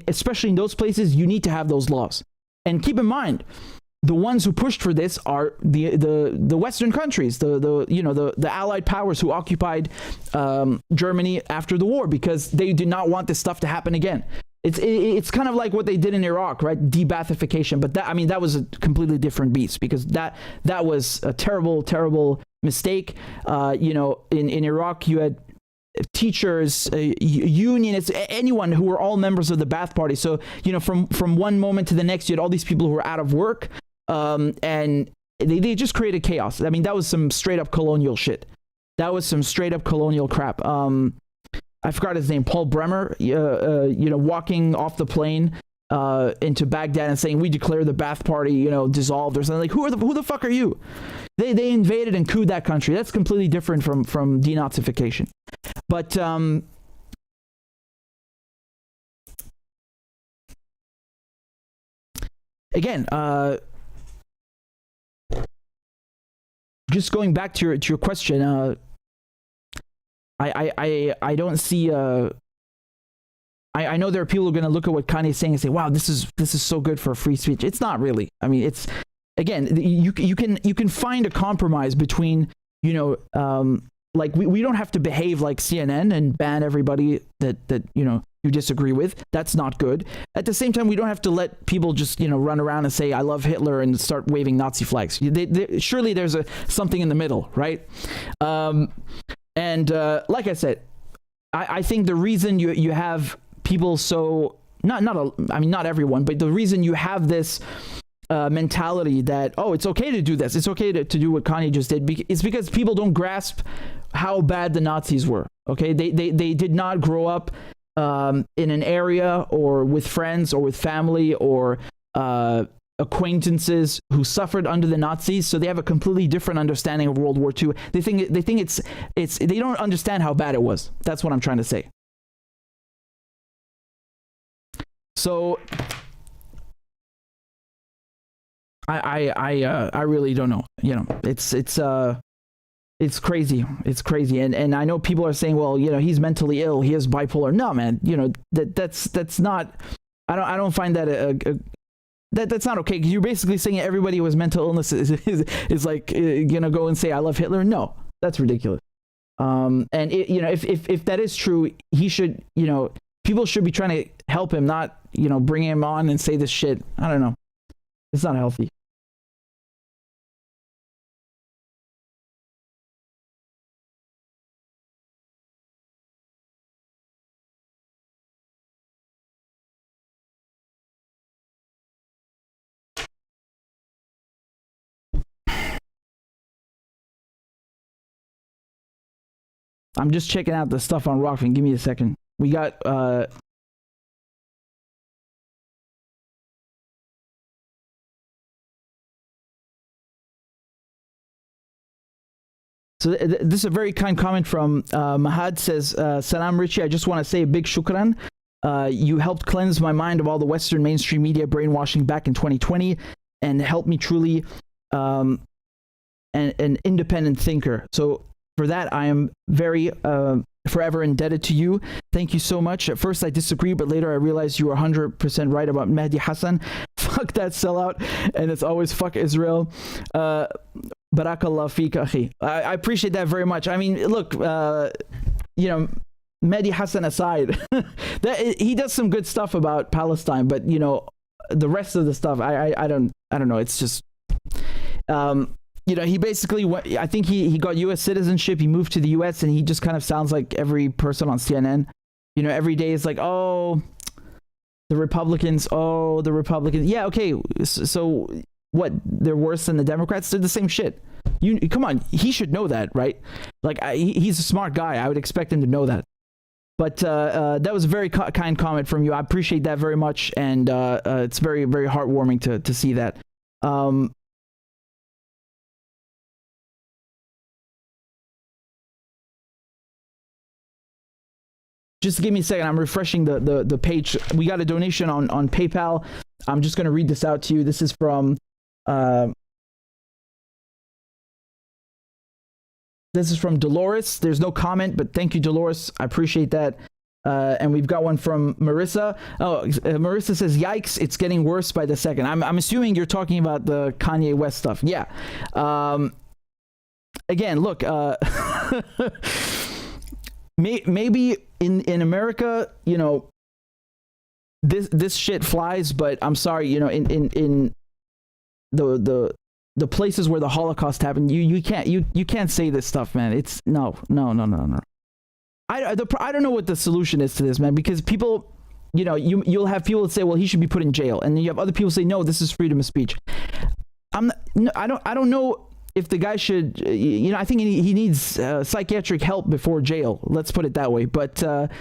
especially in those places, you need to have those laws. And keep in mind, the ones who pushed for this are the Western countries, the Allied powers who occupied Germany after the war, because they did not want this stuff to happen again. It's kind of like what they did in Iraq, right? De-Baathification, but that was a completely different beast, because that was a terrible, terrible mistake. In Iraq, you had teachers, unionists, anyone who were all members of the Ba'ath Party. So from one moment to the next, you had all these people who were out of work. And they just created chaos. That was some straight up colonial shit. That was some straight up colonial crap. I forgot his name, Paul Bremer, walking off the plane into Baghdad and saying, we declare the Ba'ath Party, dissolved or something. Like, who the fuck are you? They invaded and couped that country. That's completely different from denazification. But again, just going back to your question, I don't see. I know there are people who are going to look at what Kanye is saying and say, "Wow, this is so good for free speech." It's not really. It's again, you can find a compromise between like we don't have to behave like CNN and ban everybody that you disagree with. That's not good. At the same time, we don't have to let people just run around and say I love Hitler and start waving Nazi flags. Surely there's something in the middle, right? And like I said, I think the reason you have people so not everyone, but the reason you have this mentality that, oh, it's okay to do this, it's okay to do what Kanye just did, it's because people don't grasp how bad the Nazis were. Okay, they did not grow up in an area or with friends or with family or acquaintances who suffered under the Nazis, so they have a completely different understanding of World War II. They think it's they don't understand how bad it was. That's what I'm trying to say. So I really don't know. It's It's crazy. It's crazy. And I know people are saying, well, he's mentally ill. He has bipolar. No, man. That's not. I don't find that that's not okay. Because you're basically saying everybody who has mental illness is like gonna go and say I love Hitler. No, that's ridiculous. And if that is true, he should. People should be trying to help him, not bring him on and say this shit. I don't know. It's not healthy. I'm just checking out the stuff on Rockfin. Give me a second. We got so this is a very kind comment from Mahad. Says, Salam Richie, I just want to say a big shukran. You helped cleanse my mind of all the Western mainstream media brainwashing back in 2020 and helped me truly an independent thinker. So for that, I am very forever indebted to you. Thank you so much. At first I disagreed, but later I realized you were 100% right about Mehdi Hassan. Fuck that sellout, and it's always fuck Israel. Barakallah feek, akhi. I appreciate that very much. I mean, look, Mehdi Hassan aside, that he does some good stuff about Palestine, but the rest of the stuff, I don't know. It's just he basically went, I think he got U.S. citizenship. He moved to the U.S. and he just kind of sounds like every person on CNN. Every day is like, oh, the Republicans. Yeah, okay. So what? They're worse than the Democrats? They're the same shit. Come on. He should know that, right? Like, he's a smart guy. I would expect him to know that. But that was a very kind comment from you. I appreciate that very much. And it's very, very heartwarming to see that. Just give me a second. I'm refreshing the page. We got a donation on PayPal. I'm just going to read this out to you. This is from Dolores. There's no comment, but thank you, Dolores. I appreciate that. And we've got one from Marissa. Marissa says, "Yikes! It's getting worse by the second." I'm assuming you're talking about the Kanye West stuff. Yeah. Again, look. Maybe in America, this shit flies, but I'm sorry, in the places where the Holocaust happened, you can't say this stuff, man. It's no. I don't know what the solution is to this, man, because people, you'll have people that say, well, he should be put in jail, and then you have other people say, no, this is freedom of speech. I don't know if the guy should, I think he needs psychiatric help before jail. Let's put it that way. But I'm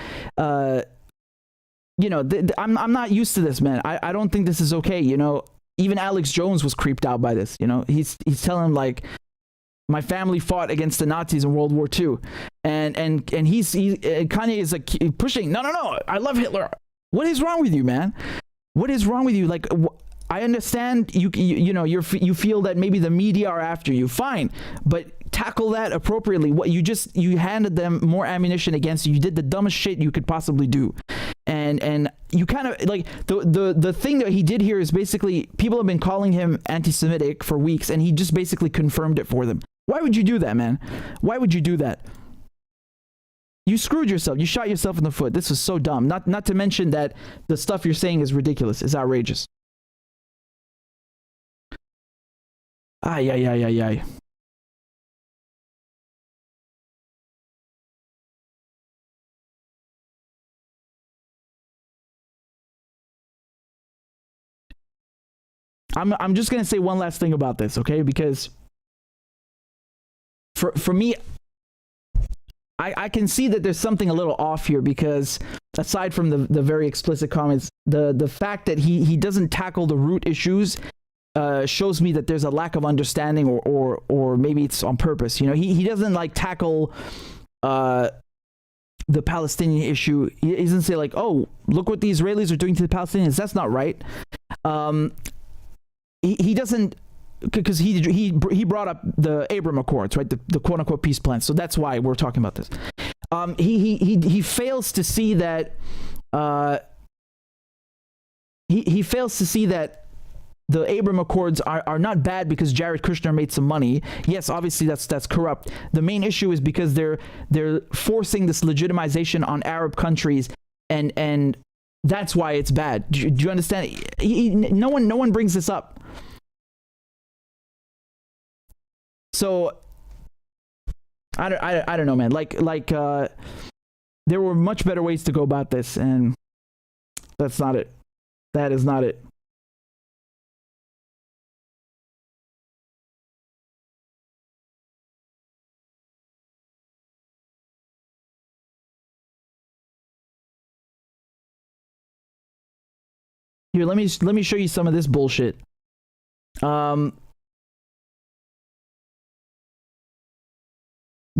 not used to this, man. I don't think this is okay. Even Alex Jones was creeped out by this. He's telling him, like, my family fought against the Nazis in World War II, and Kanye is like pushing. No. I love Hitler. What is wrong with you, man? What is wrong with you? Like, I understand you feel that maybe the media are after you. Fine, but tackle that appropriately. What you handed them more ammunition against you. You did the dumbest shit you could possibly do, and you kind of like the thing that he did here is basically people have been calling him anti-Semitic for weeks, and he just basically confirmed it for them. Why would you do that, man? Why would you do that? You screwed yourself. You shot yourself in the foot. This is so dumb. Not to mention that the stuff you're saying is ridiculous. It's outrageous. Ay. I'm just gonna say one last thing about this, okay? Because for me, I can see that there's something a little off here, because aside from the very explicit comments, the fact that he doesn't tackle the root issues shows me that there's a lack of understanding, or maybe it's on purpose. He doesn't like tackle the Palestinian issue. He doesn't say like, oh, look what the Israelis are doing to the Palestinians. That's not right. He doesn't because he brought up the Abraham Accords, right? The quote unquote peace plan. So that's why we're talking about this. He fails to see that. He fails to see that the Abraham Accords are not bad because Jared Kushner made some money. Yes, obviously that's corrupt. The main issue is because they're forcing this legitimization on Arab countries, and that's why it's bad. Do you understand? No one brings this up. So I don't know, man. Like there were much better ways to go about this, and that's not it. That is not it. Here, let me show you some of this bullshit. You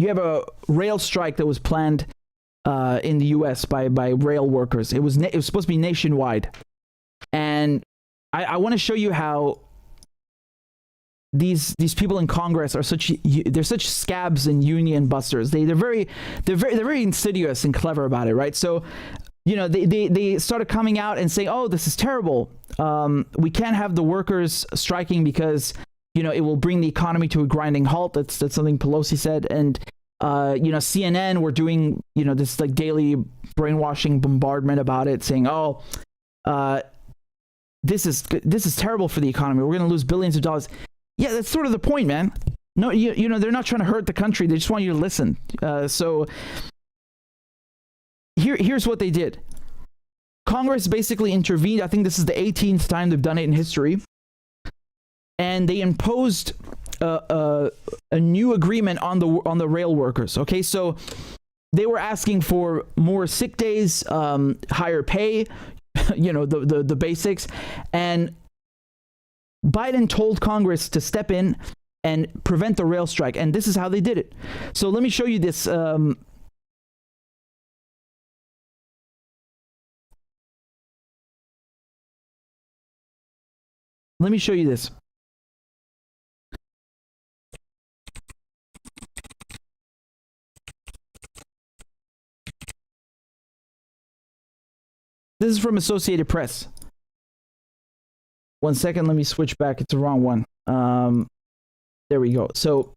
have a rail strike that was planned in the U.S. by rail workers. It was supposed to be nationwide, and I want to show you how these people in Congress are such scabs and union busters. They're very insidious and clever about it, right? So, you know, they started coming out and saying, "Oh, this is terrible. We can't have the workers striking because, you know, it will bring the economy to a grinding halt." That's something Pelosi said. And you know, CNN were doing, you know, this like daily brainwashing bombardment about it, saying, "Oh, this is terrible for the economy. We're going to lose billions of dollars." Yeah, that's sort of the point, man. No, you know, they're not trying to hurt the country. They just want you to listen. So here's what they did. Congress basically intervened. I think this is the 18th time they've done it in history. And they imposed a new agreement on the rail workers. Okay, so they were asking for more sick days, higher pay, you know, the basics. And Biden told Congress to step in and prevent the rail strike. And this is how they did it. So let me show you this. Let me show you this. This is from Associated Press. One second, let me switch back. It's the wrong one. There we go. So,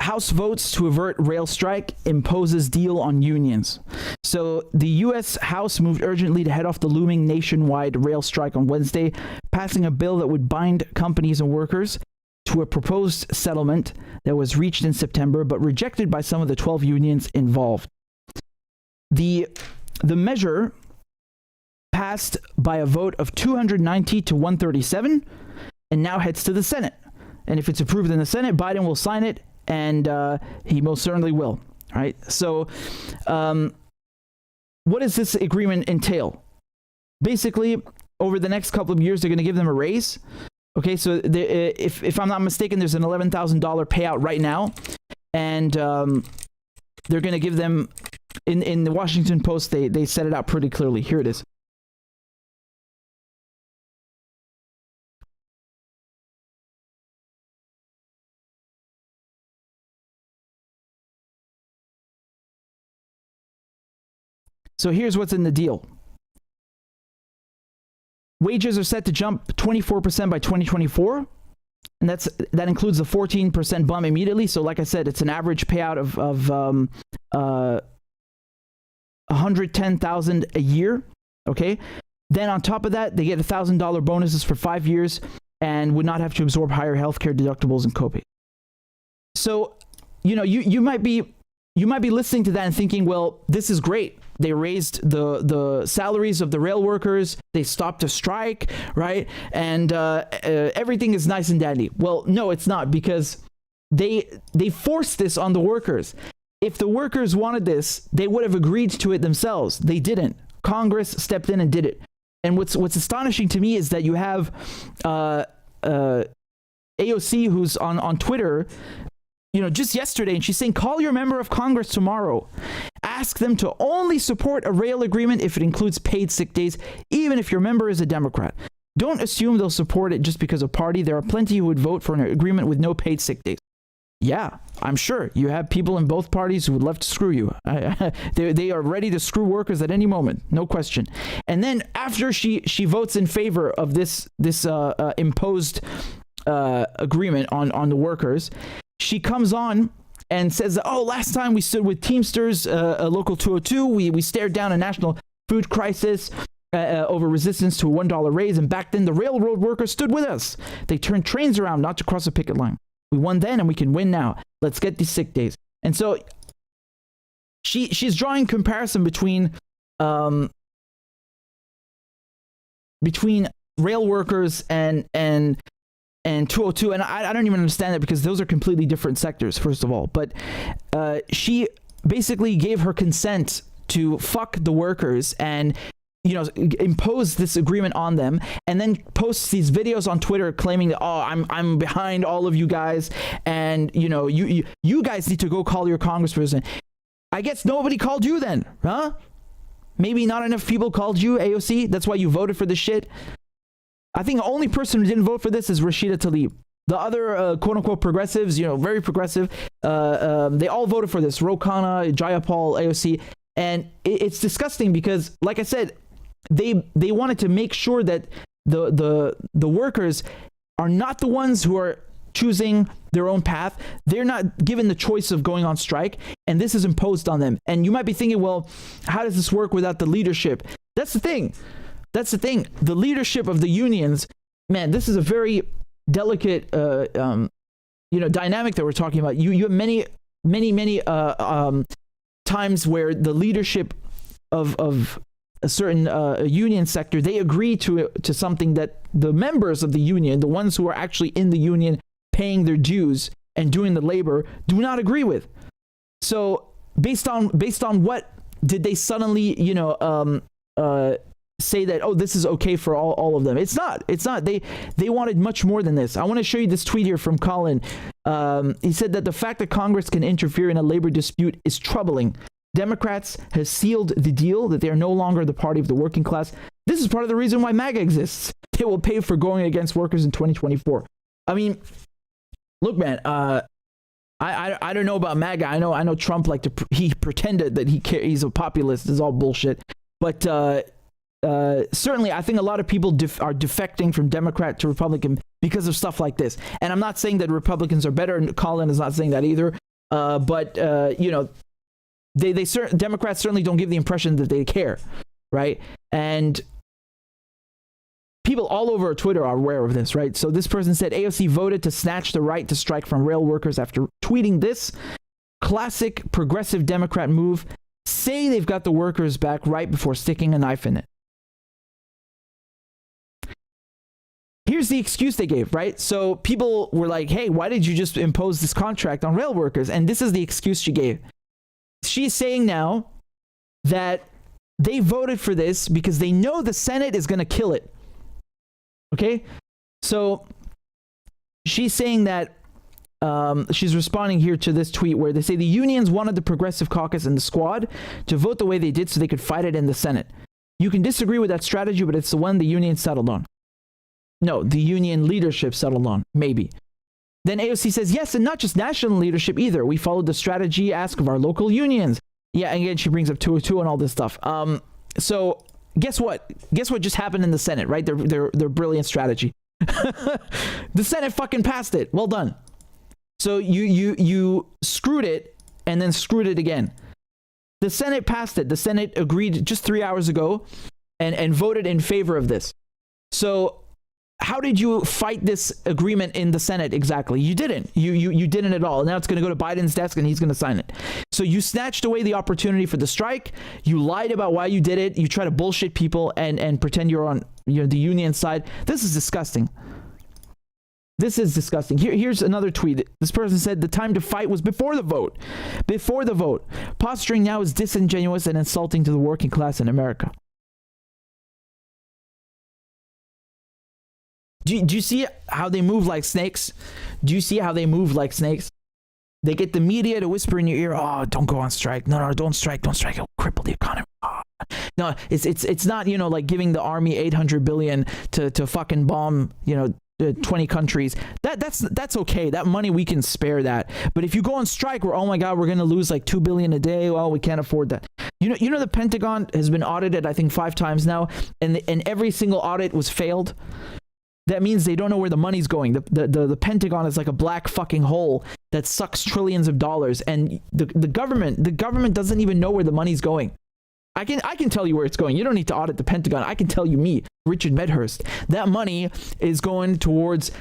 House votes to avert rail strike, imposes deal on unions. So, the U.S. House moved urgently to head off the looming nationwide rail strike on Wednesday, passing a bill that would bind companies and workers to a proposed settlement that was reached in September, but rejected by some of the 12 unions involved. The measure passed by a vote of 290 to 137 and now heads to the Senate. And if it's approved in the Senate, Biden will sign it, and he most certainly will. All right. So what does this agreement entail? Basically, over the next couple of years, they're going to give them a raise. Okay, so if I'm not mistaken, there's an $11,000 payout right now, and they're going to give them, in the Washington Post, they set it out pretty clearly. Here it is. So here's what's in the deal. Wages are set to jump 24% by 2024, and that includes the 14% bump immediately. So like I said, it's an average payout of $110,000 a year. Okay. Then on top of that, they get $1,000 bonuses for 5 years and would not have to absorb higher healthcare deductibles and copay. So, you know, you might be listening to that and thinking, well, this is great. They raised the salaries of the rail workers. They stopped a strike, right? And everything is nice and dandy. Well, no, it's not, because they forced this on the workers. If the workers wanted this, they would have agreed to it themselves. They didn't. Congress stepped in and did it. And what's astonishing to me is that you have AOC, who's on Twitter, you know, just yesterday, and she's saying, call your member of Congress tomorrow. Ask them to only support a rail agreement if it includes paid sick days, even if your member is a Democrat. Don't assume they'll support it just because of party. There are plenty who would vote for an agreement with no paid sick days. Yeah, I'm sure you have people in both parties who would love to screw you. They are ready to screw workers at any moment, no question. And then after she votes in favor of this imposed agreement on the workers, she comes on and says, oh, last time we stood with Teamsters, a local 202, we stared down a national food crisis over resistance to a $1 raise, and back then the railroad workers stood with us. They turned trains around not to cross a picket line. We won then and we can win now. Let's get these sick days. And so she's drawing comparison between rail workers and 202, and I don't even understand that, because those are completely different sectors, first of all. But she basically gave her consent to fuck the workers and impose this agreement on them, and then posts these videos on Twitter claiming that, oh, I'm behind all of you guys, and you guys need to go call your congressperson. I guess nobody called you then, huh? Maybe not enough people called you, AOC. That's why you voted for this shit. I think the only person who didn't vote for this is Rashida Tlaib. The other quote unquote progressives, very progressive, they all voted for this. Ro Khanna, Jayapal, AOC, and it's disgusting because, like I said, they wanted to make sure that the workers are not the ones who are choosing their own path. They're not given the choice of going on strike, and this is imposed on them. And you might be thinking, well, how does this work without the leadership? That's the thing. The leadership of the unions, man, this is a very delicate dynamic that we're talking about. You have many times where the leadership of a certain union sector, they agree to something that the members of the union, the ones who are actually in the union paying their dues and doing the labor, do not agree with. So based on what did they suddenly say that, oh, this is okay for all of them? It's not. They wanted much more than this. I want to show you this tweet here from Colin. He said that the fact that Congress can interfere in a labor dispute is troubling. Democrats have sealed the deal that they are no longer the party of the working class. This is part of the reason why MAGA exists. They will pay for going against workers in 2024. I mean, look, man, I don't know about MAGA. I know Trump he pretended that he's a populist. It's all bullshit. But certainly, I think a lot of people are defecting from Democrat to Republican because of stuff like this. And I'm not saying that Republicans are better, and Colin is not saying that either. But Democrats certainly don't give the impression that they care, right? And people all over Twitter are aware of this, right? So this person said AOC voted to snatch the right to strike from rail workers after tweeting this classic progressive Democrat move. Say they've got the workers back right before sticking a knife in it. Here's the excuse they gave, right? So people were like, hey, why did you just impose this contract on rail workers? And this is the excuse she gave. She's saying now that they voted for this because they know the Senate is going to kill it. Okay? So she's saying that she's responding here to this tweet where they say the unions wanted the Progressive Caucus and the Squad to vote the way they did so they could fight it in the Senate. You can disagree with that strategy, but it's the one the union settled on. No, the union leadership settled on, maybe. Then AOC says, yes, and not just national leadership either. We followed the strategy ask of our local unions. Yeah, and again, she brings up 202 and all this stuff. So guess what? Guess what just happened in the Senate, right? Their brilliant strategy. The Senate fucking passed it. Well done. So you screwed it and then screwed it again. The Senate passed it. The Senate agreed just 3 hours ago and voted in favor of this. So how did you fight this agreement in the Senate exactly? You didn't. You didn't at all. Now it's going to go to Biden's desk and he's going to sign it. So you snatched away the opportunity for the strike. You lied about why you did it. You try to bullshit people and pretend you're on the union side. This is disgusting. This is disgusting. Here's another tweet. This person said the time to fight was before the vote. Before the vote. Posturing now is disingenuous and insulting to the working class in America. Do you see how they move like snakes? Do you see how they move like snakes? They get the media to whisper in your ear, oh, don't go on strike. No, don't strike. Don't strike. It'll cripple the economy. Oh, No, it's not, you know, like giving the army 800 billion to fucking bomb, you know, 20 countries. That's okay. That money, we can spare that. But if you go on strike where, oh my God, we're going to lose like 2 billion a day, well, we can't afford that. You know the Pentagon has been audited, I think 5 times now, and every single audit was failed. That means they don't know where the money's going. The Pentagon is like a black fucking hole that sucks trillions of dollars, and the government doesn't even know where the money's going. I can tell you where it's going. You don't need to audit the Pentagon. I can tell you, me, Richard Medhurst, that money is going towards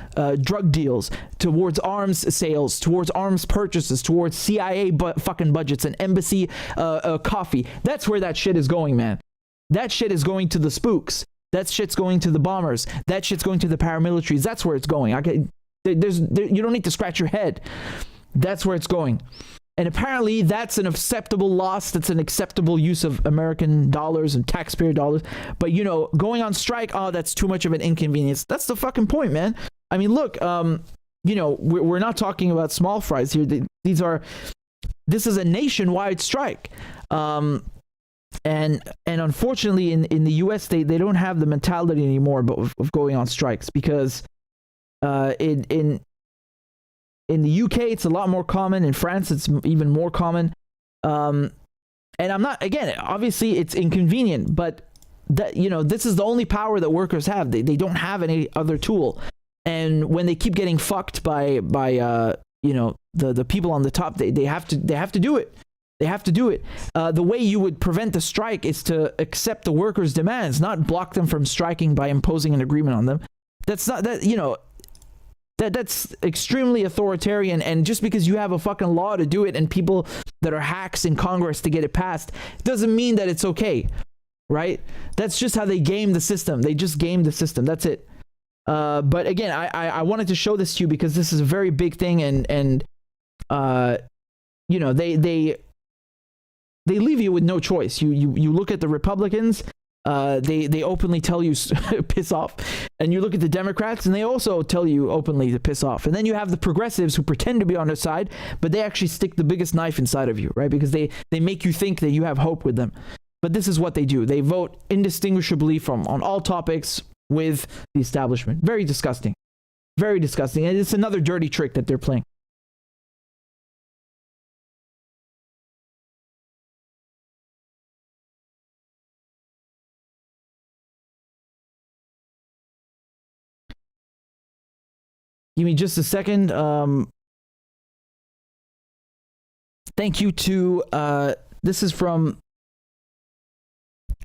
drug deals, towards arms sales, towards arms purchases, towards CIA fucking budgets and embassy coffee. That's where that shit is going, man. That shit is going to the spooks. That shit's going to the bombers. That shit's going to the paramilitaries. That's where it's going. You don't need to scratch your head. That's where it's going. And apparently that's an acceptable loss. That's an acceptable use of American dollars and taxpayer dollars. But, you know, going on strike, oh, that's too much of an inconvenience. That's the fucking point, man. I mean, look, you know, we're not talking about small fries here. This is a nationwide strike. And unfortunately in the US, they don't have the mentality anymore of going on strikes, because in the UK, it's a lot more common. In France, it's even more common. And I'm not, again, obviously it's inconvenient, but that, you know, this is the only power that workers have. They don't have any other tool. And when they keep getting fucked by you know, the people on the top, they have to do it. They have to do it. The way you would prevent the strike is to accept the workers' demands, not block them from striking by imposing an agreement on them. That's not that, you know, that's extremely authoritarian, and just because you have a fucking law to do it and people that are hacks in Congress to get it passed doesn't mean that it's okay, right? That's just how they game the system. They just game the system. That's it. But again, I wanted to show this to you because this is a very big thing, and you know, they leave you with no choice. You look at the Republicans. They openly tell you piss off, and you look at the Democrats and they also tell you openly to piss off. And then you have the progressives who pretend to be on their side, but they actually stick the biggest knife inside of you, right? Because they make you think that you have hope with them. But this is what they do. They vote indistinguishably on all topics with the establishment. Very disgusting. Very disgusting. And it's another dirty trick that they're playing. Give me just a second. Thank you to, this is from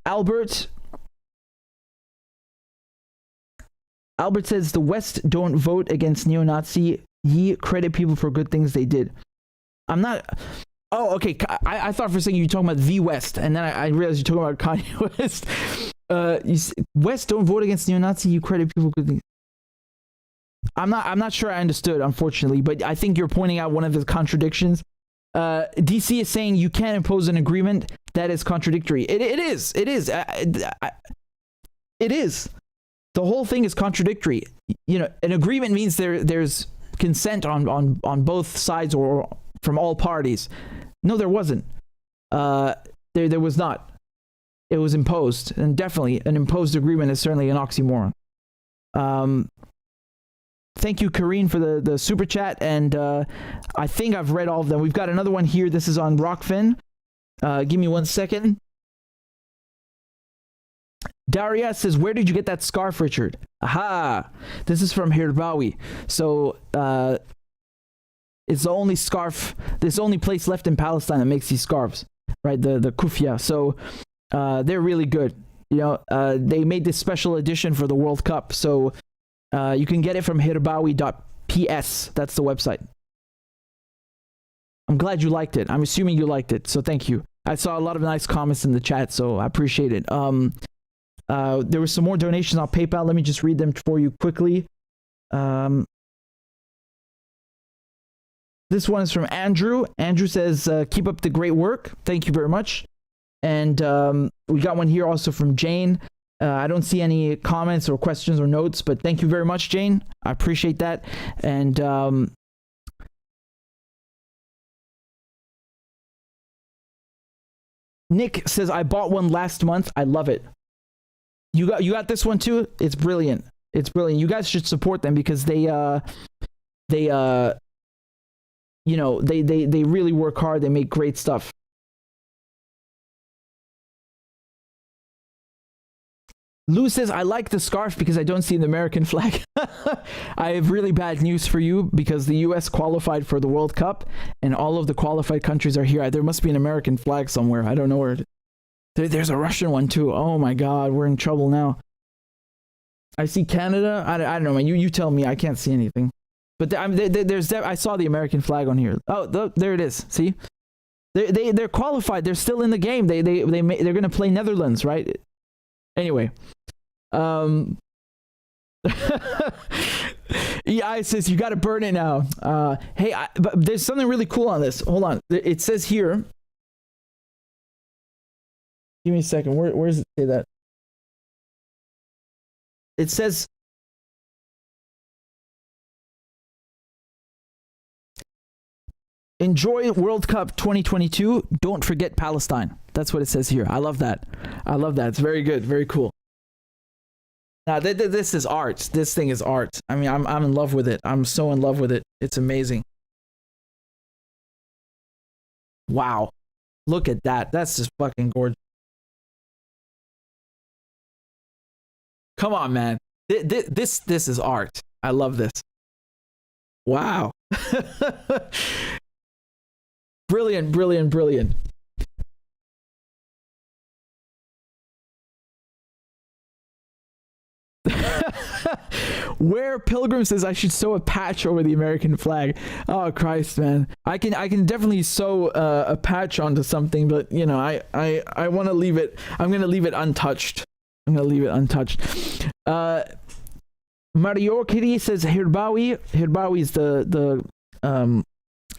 Albert. Albert says, the West don't vote against neo-Nazi. Ye credit people for good things they did. I'm not... Oh, okay. I thought for a second you were talking about the West, and then I realized you're talking about Kanye West. West don't vote against neo-Nazi. You credit people for good things. I'm not sure I understood, unfortunately, but I think you're pointing out one of the contradictions. DC is saying you can't impose an agreement that is contradictory. It is. It is. It is. The whole thing is contradictory. You know, an agreement means there's consent on both sides or from all parties. No, there wasn't. There was not. It was imposed, and definitely an imposed agreement is certainly an oxymoron. Thank you, Kareen, for the super chat, and I think I've read all of them. We've got another one here. This is on Rockfin. Give me 1 second. Daria says, where did you get that scarf, Richard? Aha! This is from Hirbawi. So, it's the only scarf, this only place left in Palestine that makes these scarves, right? The kufia. So, they're really good. You know, they made this special edition for the World Cup. So, you can get it from hirbawi.ps. That's the website. I'm glad you liked it. I'm assuming you liked it. So, thank you. I saw a lot of nice comments in the chat, so I appreciate it. There were some more donations on PayPal. Let me just read them for you quickly. This one is from Andrew. Andrew says, keep up the great work. Thank you very much. And we got one here also from Jane. I don't see any comments or questions or notes, but thank you very much, Jane. I appreciate that. And Nick says, I bought one last month. I love it. You got this one too? It's brilliant. It's brilliant. You guys should support them because they really work hard. They make great stuff. Lou says, I like the scarf because I don't see the American flag. I have really bad news for you because the US qualified for the World Cup and all of the qualified countries are here. There must be an American flag somewhere. I don't know where. There's a Russian one too. Oh my God, we're in trouble now. I see Canada. I don't know, man. You tell me. I can't see anything. But I saw the American flag on here. Oh, there it is. See, they're qualified. They're still in the game. They're gonna play Netherlands, right? Anyway, EI says you got to burn it now. Hey, but there's something really cool on this. Hold on. It says here. Give me a second. Where does it say that? It says. Enjoy World Cup 2022. Don't forget Palestine. That's what it says here. I love that. I love that. It's very good. Very cool. Now, this is art. This thing is art. I mean, I'm in love with it. I'm so in love with it. It's amazing. Wow. Look at that. That's just fucking gorgeous. Come on, man. This is art. I love this. Wow. Brilliant, brilliant, brilliant. Where Pilgrim says I should sew a patch over the American flag. Oh Christ, man. I can definitely sew a patch onto something, but you know, I want to leave it. I'm gonna leave it untouched. I'm gonna leave it untouched. Mario Kiri says Hirbawi. Hirbawi is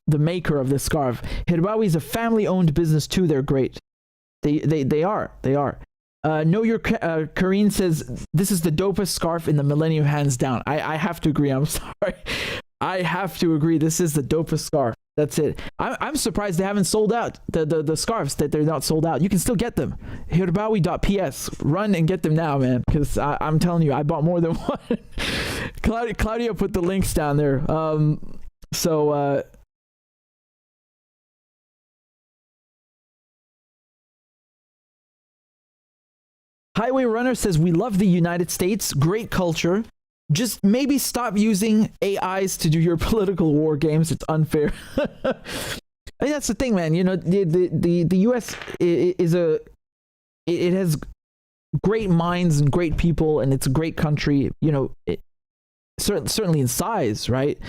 the maker of this scarf. Hirbawi is a family-owned business too. They're great. They are. Know Your Kareen says this is the dopest scarf in the millennium, hands down. I have to agree. I'm sorry. I have to agree. This is the dopest scarf. That's it. I'm surprised they haven't sold out the scarves, that they're not sold out. You can still get them. Hirbawi.ps. Run and get them now, man. Because I'm telling you, I bought more than one. Claudia put the links down there. Highway Runner says, we love the United States. Great culture. Just maybe stop using AIs to do your political war games. It's unfair. I mean, that's the thing, man. You know, the US it has great minds and great people, and it's a great country. You know, certainly in size, right?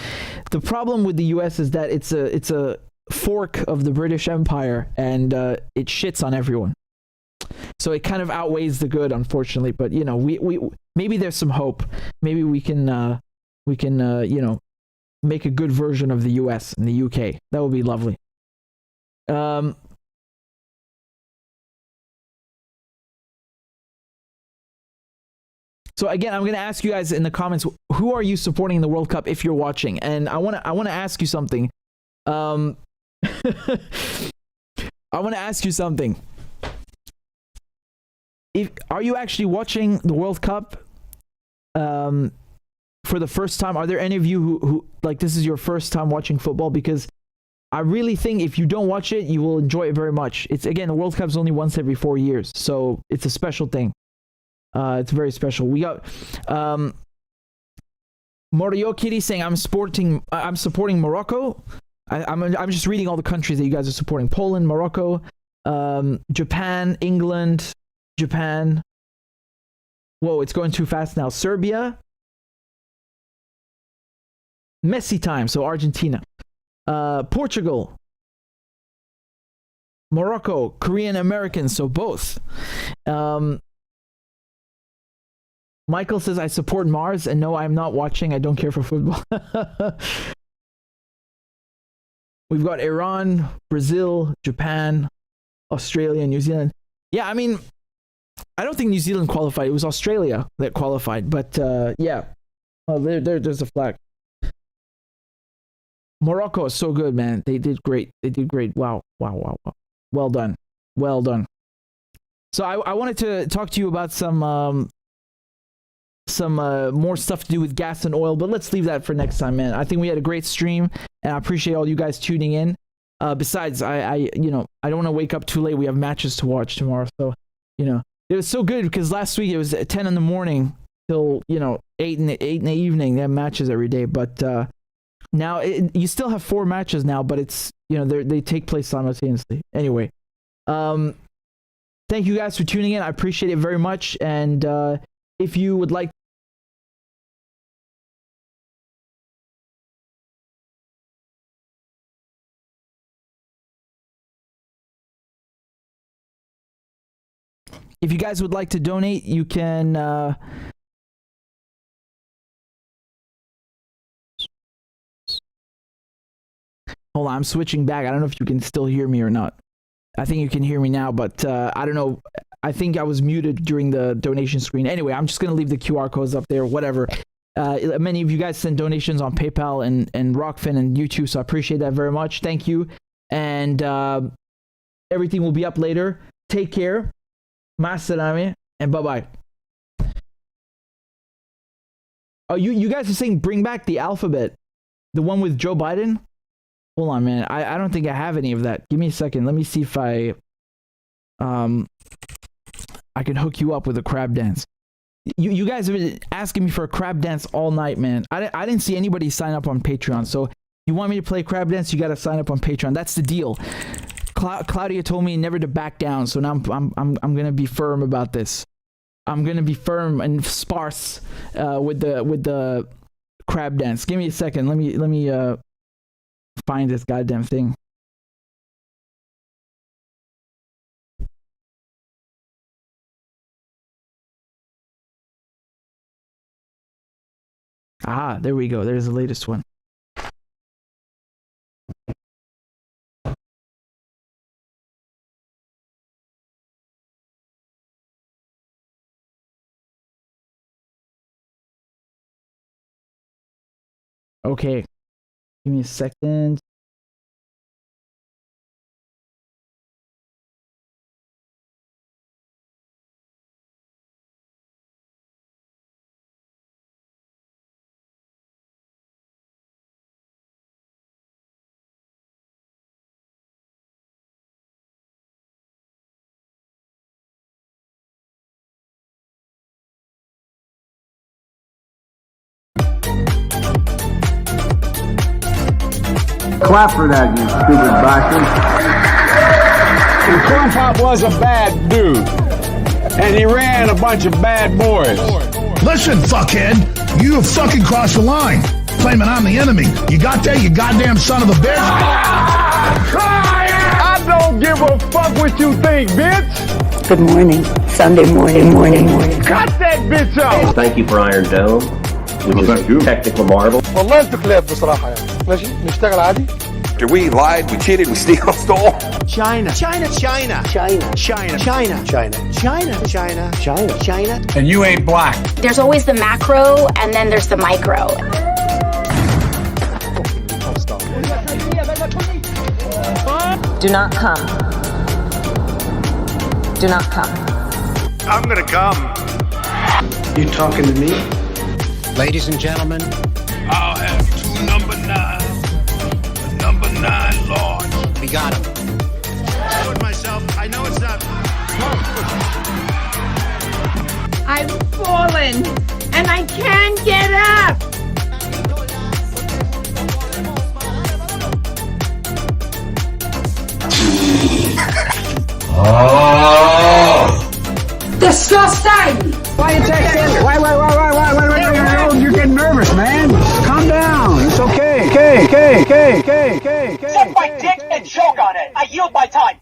The problem with the US is that it's a fork of the British Empire, and it shits on everyone. So it kind of outweighs the good, unfortunately. But you know, we maybe there's some hope. Maybe we can you know, make a good version of the US and the UK. That would be lovely. So again, I'm going to ask you guys in the comments, who are you supporting in the World Cup if you're watching? And I want to ask you something. I want to ask you something. Are you actually watching the World Cup for the first time? Are there any of you who like this is your first time watching football? Because I really think if you don't watch it, you will enjoy it very much. It's, again, the World Cup's only once every 4 years, so it's a special thing. It's very special. We got Morio Kitty saying I'm supporting Morocco. I'm just reading all the countries that you guys are supporting: Poland, Morocco, Japan, England. Japan. Whoa, it's going too fast now. Serbia. Messi time, so Argentina. Portugal. Morocco. Korean Americans, so both. Michael says, I support Mars, and no, I'm not watching. I don't care for football. We've got Iran, Brazil, Japan, Australia, New Zealand. Yeah, I mean, I don't think New Zealand qualified. It was Australia that qualified. But yeah, oh, there's a flag. Morocco is so good, man. They did great. They did great. Wow. Well done. So I wanted to talk to you about some more stuff to do with gas and oil, but let's leave that for next time, man. I think we had a great stream, and I appreciate all you guys tuning in. Besides, I don't want to wake up too late. We have matches to watch tomorrow, so it was so good because last week it was at 10 in the morning till 8 in the evening. They have matches every day, but now you still have 4 matches now, but it's they take place simultaneously. Anyway, thank you guys for tuning in. I appreciate it very much, and if you would like. If you guys would like to donate, you can hold on, I'm switching back. I don't know if you can still hear me or not. I think you can hear me now, but I don't know. I think I was muted during the donation screen. Anyway, I'm just going to leave the QR codes up there, whatever. Many of you guys send donations on PayPal and Rockfin and YouTube, so I appreciate that very much. Thank you. And everything will be up later. Take care. Masalami, and bye-bye. Oh, you guys are saying bring back the alphabet. The one with Joe Biden? Hold on, man. I don't think I have any of that. Give me a second. Let me see if I can hook you up with a crab dance. You guys have been asking me for a crab dance all night, man. I didn't see anybody sign up on Patreon. So you want me to play crab dance, you got to sign up on Patreon. That's the deal. Claudia told me never to back down, so now I'm gonna be firm about this. I'm gonna be firm and sparse with the crab dance. Give me a second. Let me find this goddamn thing. Ah, there we go. There's the latest one. Okay, give me a second. Clap for that, you stupid bastard. And Corn Pop was a bad dude. And he ran a bunch of bad boys. Listen, fuckhead, you have fucking crossed the line. Claiming I'm the enemy. You got that, you goddamn son of a bitch? I don't give a fuck what you think, bitch. Good morning. Sunday morning. Cut that bitch off. Thank you for Iron Dome, which is a technical marvel. والله انتوا كلاب بصراحة يعني. ماشي نشتغل عادي. We lied, we cheated, we stole. China. And you ain't black. There's always the macro and then there's the micro. Do not come. Do not come. I'm gonna come. You talking to me? Ladies and gentlemen, I'll have 2 number 9. Number 9 large. we got him. I put myself, I know it's not. I've fallen and I can't get up. Disgusting! Why you texting? Why? You're getting nervous, man. Calm down. It's okay. Suck my dick and choke on it. I yield my time.